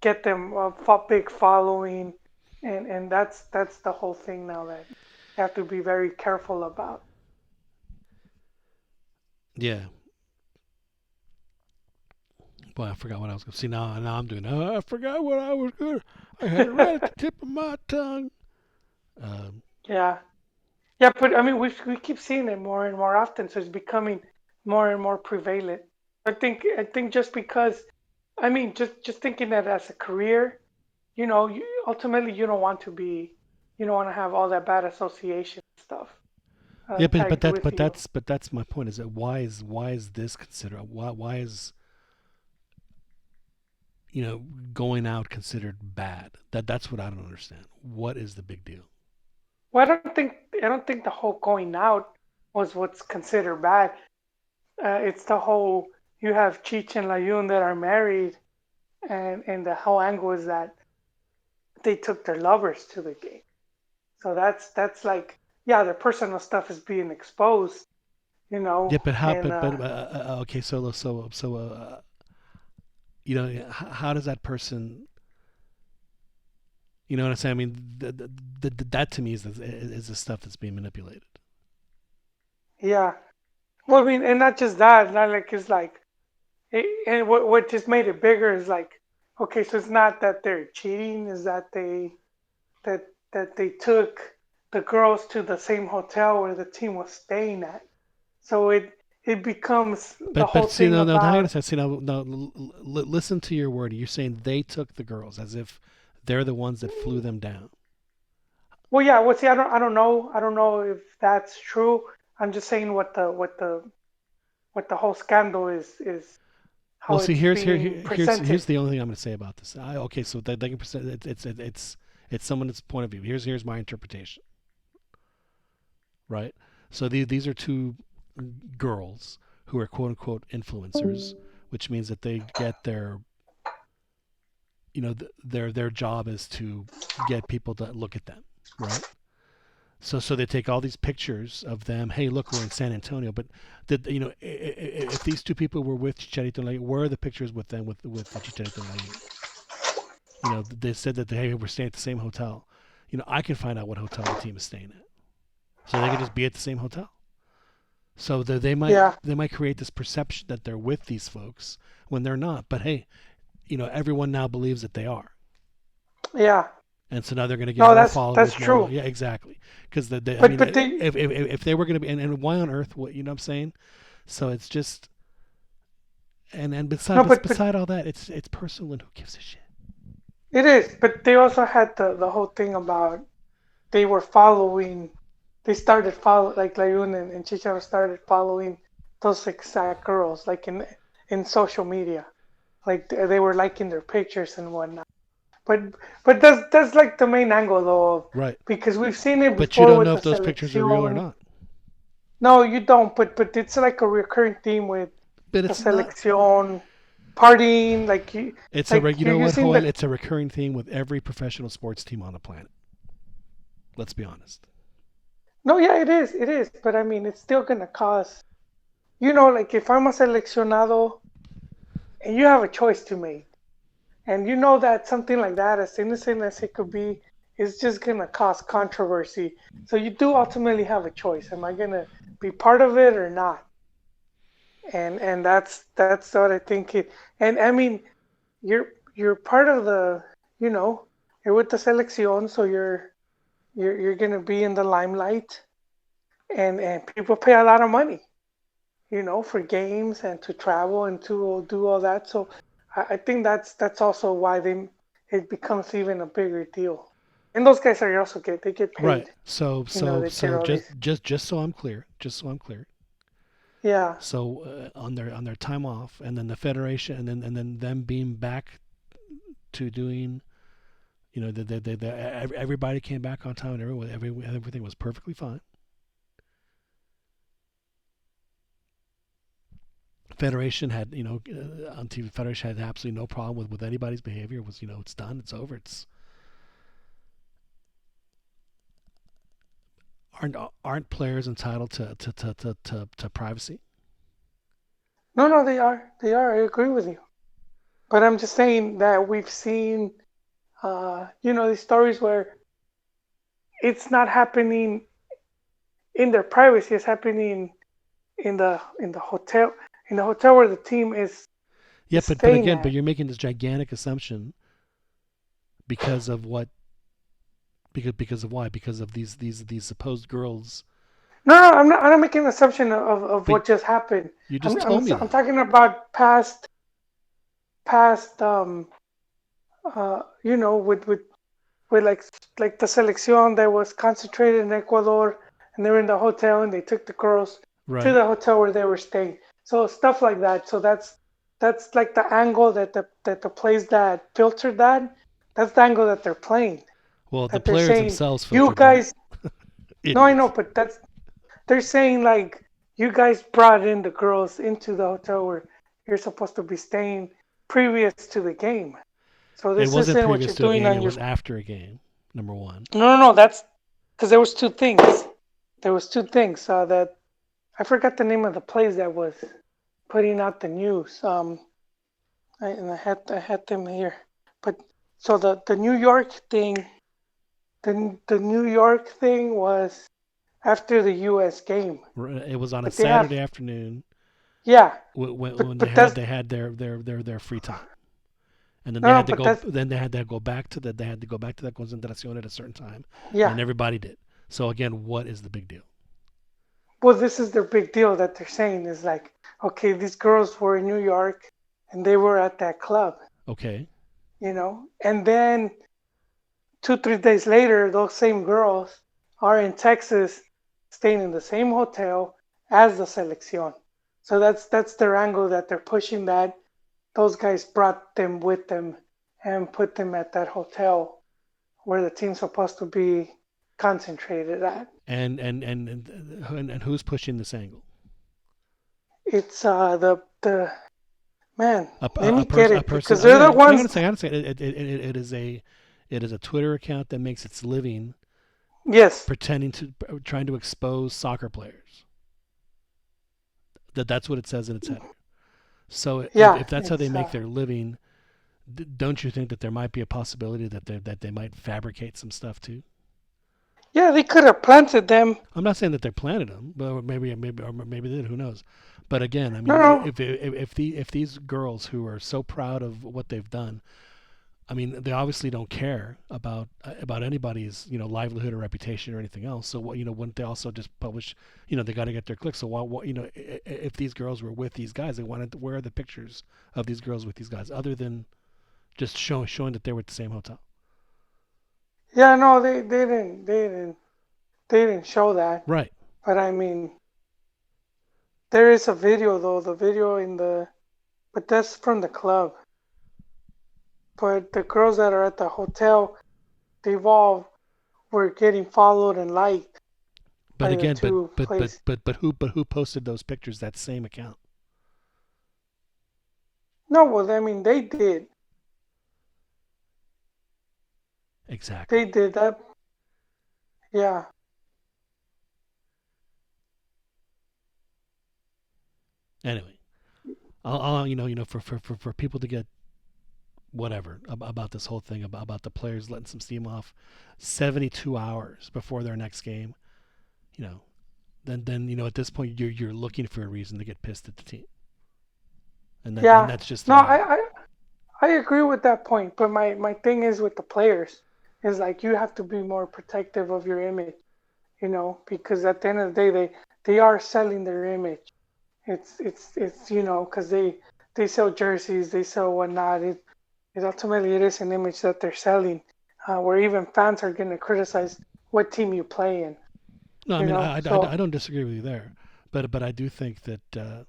get them a big following, and that's the whole thing now that you have to be very careful about. Yeah. Boy, I forgot what I was going to see. Now I'm doing. I forgot what I was going to. I had it right at the tip of my tongue. Yeah. Yeah, but I mean, we keep seeing it more and more often, so it's becoming more and more prevalent. I think just because, I mean, just thinking that as a career, ultimately you don't want to have all that bad association stuff Yeah, tagged with you. but that's my point. Is that why is this considered? Why is going out considered bad? That's what I don't understand. What is the big deal? Well, I don't think the whole going out was what's considered bad. It's the whole you have Cheech and Layun that are married, and the whole angle is that they took their lovers to the game. So that's like, yeah, their personal stuff is being exposed, Yeah, but how? and But okay. How does that person? You know what I'm saying? I mean, that to me is the stuff that's being manipulated. yeah. Well, I mean, and not just that, not like it's like, and what just made it bigger is like, okay, so it's not that they're cheating, is that that they took the girls to the same hotel where the team was staying at. So it becomes the whole But see, thing no, hang on a about. second. See, no, listen to your word. You're saying they took the girls as if they're the ones that flew them down. Well, yeah. Well, see, I don't know if that's true. I'm just saying what the whole scandal is Well, how see, it's being presented. here's the only thing I'm going to say about this. Okay, so they can present it's someone's point of view. Here's my interpretation. Right. So these are two girls who are quote unquote influencers, which means that they get their job is to get people to look at them, right? So they take all these pictures of them. Hey, look, we're in San Antonio. But if these two people were with Chicharito and Layun, where are the pictures with them with Chicharito and Layun? They said that hey, we're staying at the same hotel. I can find out what hotel the team is staying at, so they can just be at the same hotel. So they might create this perception that they're with these folks when they're not. But hey, everyone now believes that they are. Yeah. And so now they're going to get No, more followers. that's true. Yeah, exactly. Because I But mean, but if they were going to be, and why on earth? What I'm saying? So it's just, and beside all that, it's personal, and who gives a shit? it is. But they also had the whole thing about they were following. They started like Layun and Chicharo started following those exact girls, like in social media, like they were liking their pictures and whatnot. But that's like the main angle though, Right. because we've seen it But you before don't with know the if those pictures are real or selección. not. No, you don't. But it's like a recurring theme with But the it's not. selección, partying, like It's you know you what, seen Joel? the. It's a recurring theme with every professional sports team on the planet. Let's be honest. No, yeah, it is. It is. But I mean, it's still gonna cause. Like if I'm a seleccionado and you have a choice to make, and you know that something like that, as innocent as it could be, it's just gonna cause controversy. So you do ultimately have a choice. Am I gonna be part of it or not? And that's what I think it. And I mean, you're part of the, you know, you're with the selección, so you're gonna be in the limelight, and people pay a lot of money, you know, for games and to travel and to do all that. So I think that's also why it becomes even a bigger deal. And those guys are also they get Right. paid. So You know, so they get so all these. just so I'm clear, Yeah. So on their time off, and then the federation, and then them being back to doing, you know, everybody came back on time, and everything was perfectly fine. Federation had, you know, on TV, Federation had absolutely no problem with anybody's behavior. It was, you know, it's done, it's over, it's aren't players entitled to privacy? No, they are. They are. I agree with you. But I'm just saying that we've seen, you know, these stories where it's not happening in their privacy. It's happening in the hotel, in the hotel where the team Yeah, is but staying again, at. you're making this gigantic assumption because of what? Because of why? Because of these supposed girls. No, I'm not making an assumption of But what just happened. you I'm just I'm told me I'm that. talking about past you know, with like the selección that was concentrated in Ecuador, and they were in the hotel and they took the girls to Right. the hotel where they were staying. So stuff like that. So that's like the angle that the plays that filtered that. That's the angle that they're playing. Well, the That they're players saying themselves you filtered that. guys. No, I know, Idiots. but they're saying like you guys brought in the girls into the hotel where you're supposed to be staying previous to the game. So It this wasn't isn't what previous you're to a doing game. on It your. was after a game. Number one. No. That's because there was two things. There was two things that I forgot the name of the place that was putting out the news. And I had them here, but so the New York thing, the New York thing was after the U.S. game, It was on a but they have Saturday afternoon yeah, when but that's they had their free time, and then they no, had to but go. that's Then they had to go back to that concentración at a certain time, yeah. and everybody did. So again, what is the big deal? Well, this is their big deal that they're saying is like, okay, these girls were in New York and they were at that club, Okay. you know, and then 2 3 days later, those same girls are in Texas, staying in the same hotel as the selección. So that's their angle that they're pushing that those guys brought them with them and put them at that hotel where the team's supposed to be concentrated at. And who's pushing this angle? It's the man. Let A me get person. A it person. because they're the Hang on ones. a second. Hang on a second. It is a Twitter account that makes its living Yes. trying to expose soccer players. That's what it says in its header. So Yeah. if that's how they It's make their living, don't you think that there might be a possibility that they might fabricate some stuff too? yeah. They could have planted them. I'm not saying that they're planning them, but maybe they did. Who knows? But again, I No, mean, no. if these girls who are so proud of what they've done, I mean, they obviously don't care about anybody's, you know, livelihood or reputation or anything else. So what, you know, wouldn't they also just publish? You know, they got to get their clicks. So what, you know, if these girls were with these guys, they wanted to, where are the pictures of these girls with these guys, other than just showing that they were at the same hotel? Yeah. No. They didn't show that. Right. But I mean, there is a video though. The video in the. But that's from the club. But the girls that are at the hotel, they've all were getting followed and liked But by the again, two places. but who posted those pictures? That same account. No, well, I mean, they did. Exactly. They did that. Yeah. Anyway, I'll you know for people to get whatever about this whole thing about the players letting some steam off 72 hours before their next game, then at this point you're looking for a reason to get pissed at the team, and that's just no, I agree with that point, but my thing is with the players is like you have to be more protective of your image, because at the end of the day they are selling their image. It's because they sell jerseys, they sell whatnot. It ultimately it is an image that they're selling, where even fans are going to criticize what team you play in. No, I mean I don't disagree with you there, but I do think that that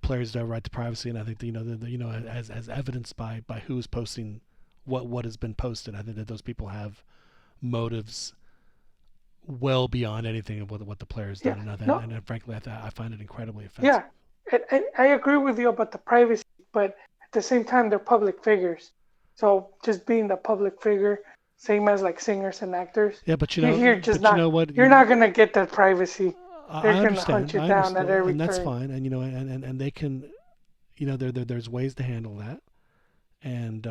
players do have a right to privacy, and I think that, as evidenced by who's posting what has been posted, I think that those people have motives well beyond anything of what the players done, and frankly I find it incredibly offensive. Yeah, and I agree with you about the privacy, but at the same time they're public figures, so just being the public figure, same as like singers and actors. Yeah, but you're not gonna get that privacy. They're gonna hunt you down at every and that's turn. fine, and they can, there's ways to handle that, and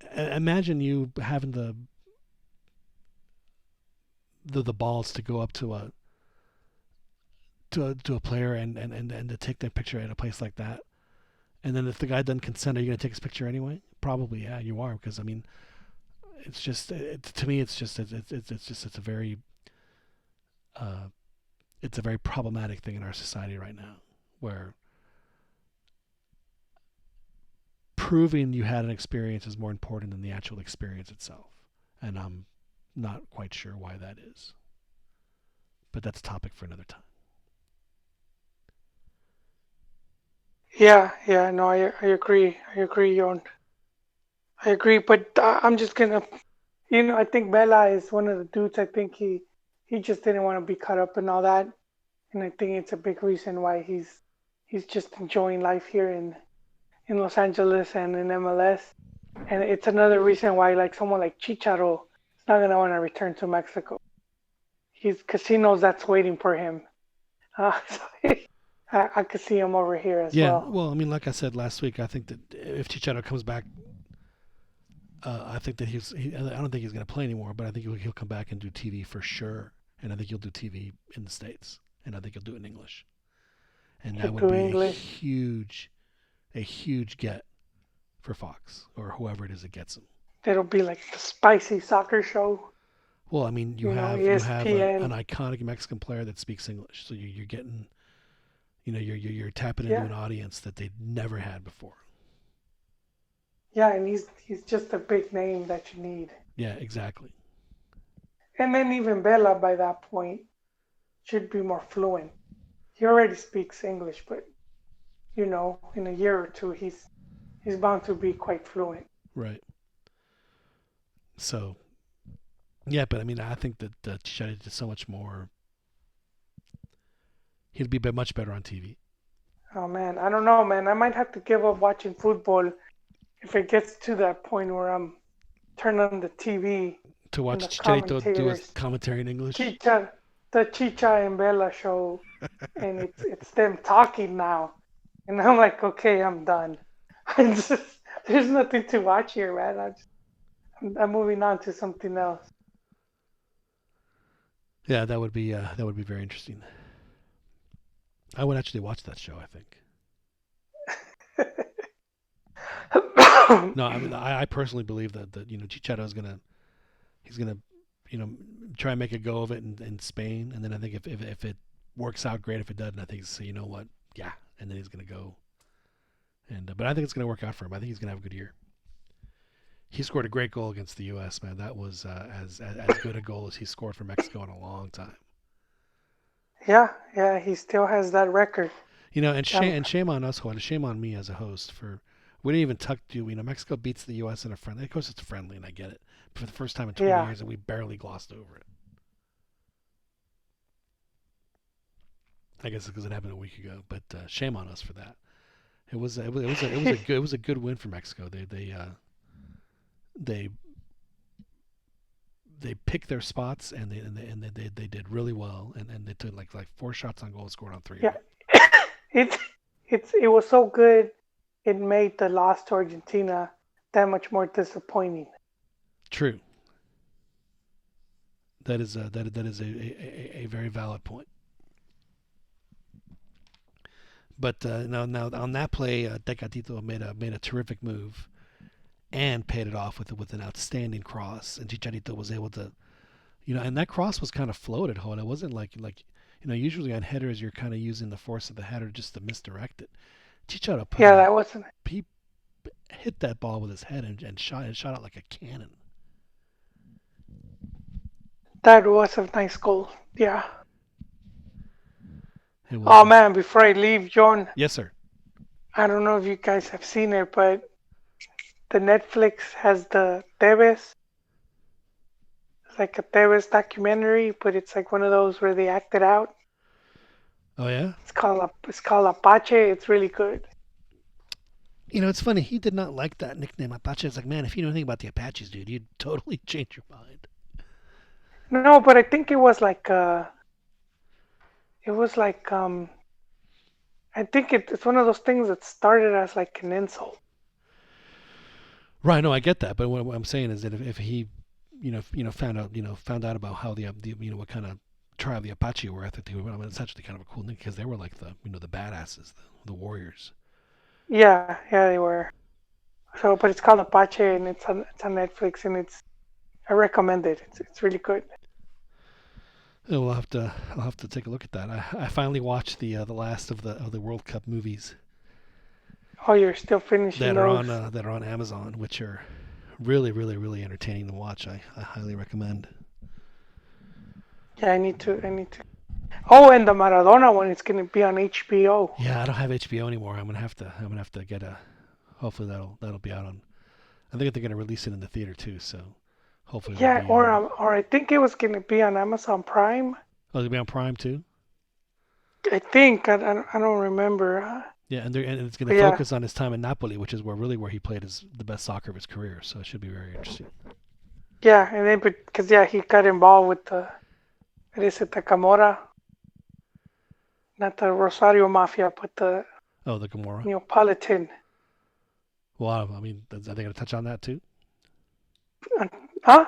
imagine you having the balls to go up to a player and to take their picture at a place like that, and then if the guy doesn't consent, are you going to take his picture anyway? Probably, yeah, you are, because it's just to me it's a very problematic thing in our society right now, where proving you had an experience is more important than the actual experience itself, and I'm not quite sure why that is, but that's a topic for another time. Yeah, no, I agree. Yon. I agree, but I'm just gonna, I think Bella is one of the dudes. I think he just didn't want to be caught up in all that, and I think it's a big reason why he's just enjoying life here in Los Angeles and in MLS, and it's another reason why like someone like Chicharo is not gonna want to return to Mexico. He's casinos that's waiting for him. So I could see him over here as well. Yeah, well, like I said last week, I think that if Chicharo comes back, I think that I don't think he's going to play anymore, but I think he'll come back and do TV for sure, and I think he'll do TV in the States, and I think he'll do it in English, and that would be a huge get for Fox or whoever it is that gets him. It'll be like the spicy soccer show. Well, you have an iconic Mexican player that speaks English, so you're getting, you're tapping into an audience that they've never had before. Yeah, and he's just a big name that you need. Yeah, exactly. And then even Bella by that point should be more fluent. He already speaks English, but in a year or two he's bound to be quite fluent. Right. So, yeah, but I think that Chicharo did so much more. He'd be much better on TV. Oh man, I don't know, man. I might have to give up watching football if it gets to that point where I'm turning on the TV to watch Chicharito do a commentary in English. The Chicha and Bella show, and it's them talking now, and I'm like, okay, I'm done. There's nothing to watch here, man. I'm moving on to something else. Yeah, that would be very interesting. I would actually watch that show, I think. No, I personally believe that Chicharo is he's gonna try and make a go of it in Spain, and then I think if it works out, great. If it doesn't, I think so. You know what? Yeah, and then he's gonna go. And but I think it's gonna work out for him. I think he's gonna have a good year. He scored a great goal against the U.S. Man, that was as good a goal as he scored for Mexico in a long time. Yeah, he still has that record. And shame on us, shame on me as a host for we didn't even Mexico beats the U.S. in a friendly. Of course, it's a friendly, and I get it. But for the first time in 20 years, and we barely glossed over it. I guess it's because it happened a week ago, but shame on us for that. It was a good win for Mexico. They picked their spots, and they did really well, and they took like 4 shots on goal and scored on 3. Yeah, it was so good, it made the loss to Argentina that much more disappointing. True. That is a very valid point. But now on that play, Tecatito made a terrific move and paid it off with an outstanding cross, and Chicharito was able to, and that cross was kind of floated. It wasn't like usually on headers you're kind of using the force of the header just to misdirect it. Chicharito he hit that ball with his head and shot out like a cannon. That was a nice goal. Yeah. Oh man, before I leave, John. Yes, sir. I don't know if you guys have seen it, but the Netflix has the Tevez. It's like a Tevez documentary, but it's like one of those where they act it out. Oh yeah. It's called Apache. It's really good. It's funny. He did not like that nickname, Apache. It's like, man, if you know anything about the Apaches, dude, you'd totally change your mind. No, but I think it was like I think it's one of those things that started as like an insult. Right. No, I get that. But what I'm saying is that if he, found out about how the what kind of tribe the Apache were, I think it's actually kind of a cool thing because they were like the badasses, the warriors. Yeah, they were. So, but it's called Apache and it's on Netflix and I recommend it. It's really good. I'll have to take a look at that. I finally watched the last of the World Cup movies. Oh, you're still finishing those? That are on Amazon, which are really, really, really entertaining to watch. I highly recommend. Yeah, I need to. Oh, and the Maradona one is going to be on HBO. Yeah, I don't have HBO anymore. I'm gonna have to get a. Hopefully that'll be out on. I think they're gonna release it in the theater too. So hopefully. Yeah, or I think it was going to be on Amazon Prime. Oh, it'll be on Prime too. I think I don't remember. Yeah, and it's going to focus on his time in Napoli, which is where he played the best soccer of his career. So it should be very interesting. Yeah, and then because he got involved with the Camorra, not the Rosario Mafia, but the Camorra Neapolitan. Well, I mean, are they going to touch on that too? Huh?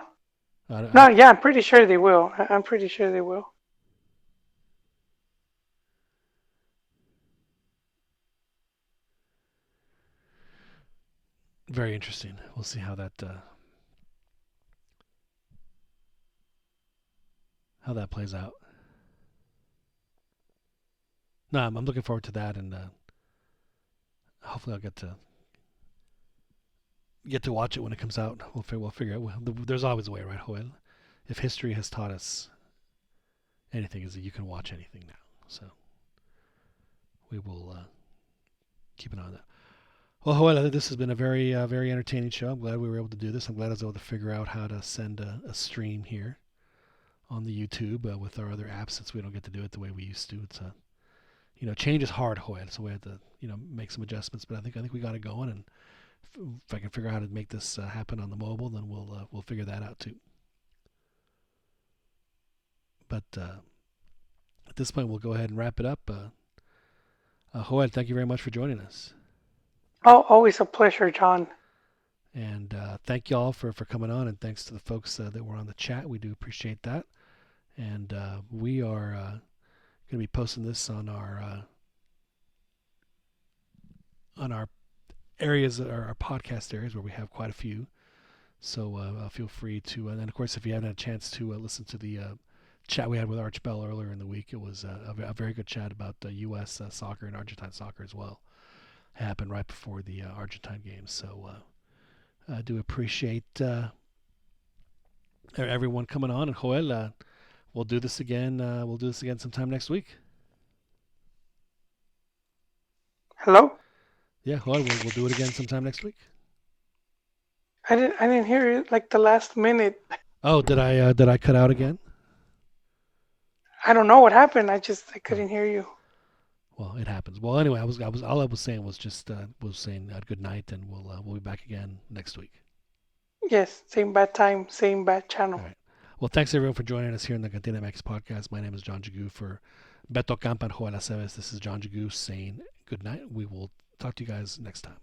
No, yeah, I'm pretty sure they will. I'm pretty sure they will. Very interesting. We'll see how that plays out. No, I'm looking forward to that, and hopefully I'll get to watch it when it comes out. We'll figure out. There's always a way, right, Joel? If history has taught us anything, is that you can watch anything now. So we will keep an eye on that. Well, Joel, this has been a very, very entertaining show. I'm glad we were able to do this. I'm glad I was able to figure out how to send a stream here on the YouTube with our other apps, since we don't get to do it the way we used to. It's change is hard, Joel, so we had to make some adjustments. But I think we got it going, and if I can figure out how to make this happen on the mobile, then we'll figure that out too. But at this point, we'll go ahead and wrap it up. Joel, thank you very much for joining us. Oh, always a pleasure, John. And thank you all for coming on, and thanks to the folks that were on the chat. We do appreciate that. And we are going to be posting this on our areas, our podcast areas, where we have quite a few. So feel free to, and then of course, if you haven't had a chance to listen to the chat we had with Arch Bell earlier in the week, it was a very good chat about U.S. soccer and Argentine soccer as well. It happened right before the Argentine game. So I do appreciate everyone coming on. And Joel, we'll do this again. We'll do this again sometime next week. Hello? Yeah, Joel, we'll do it again sometime next week. I didn't hear it like the last minute. Oh, did I cut out again? I don't know what happened. I couldn't hear you. Well, it happens. Well, anyway, all I was saying was just saying good night, and we'll be back again next week. Yes, same bad time, same bad channel. All right. Well, thanks everyone for joining us here in the Cantina MX podcast. My name is John Jagu. For Beto Campa and Joel Aceves, this is John Jagu saying good night. We will talk to you guys next time.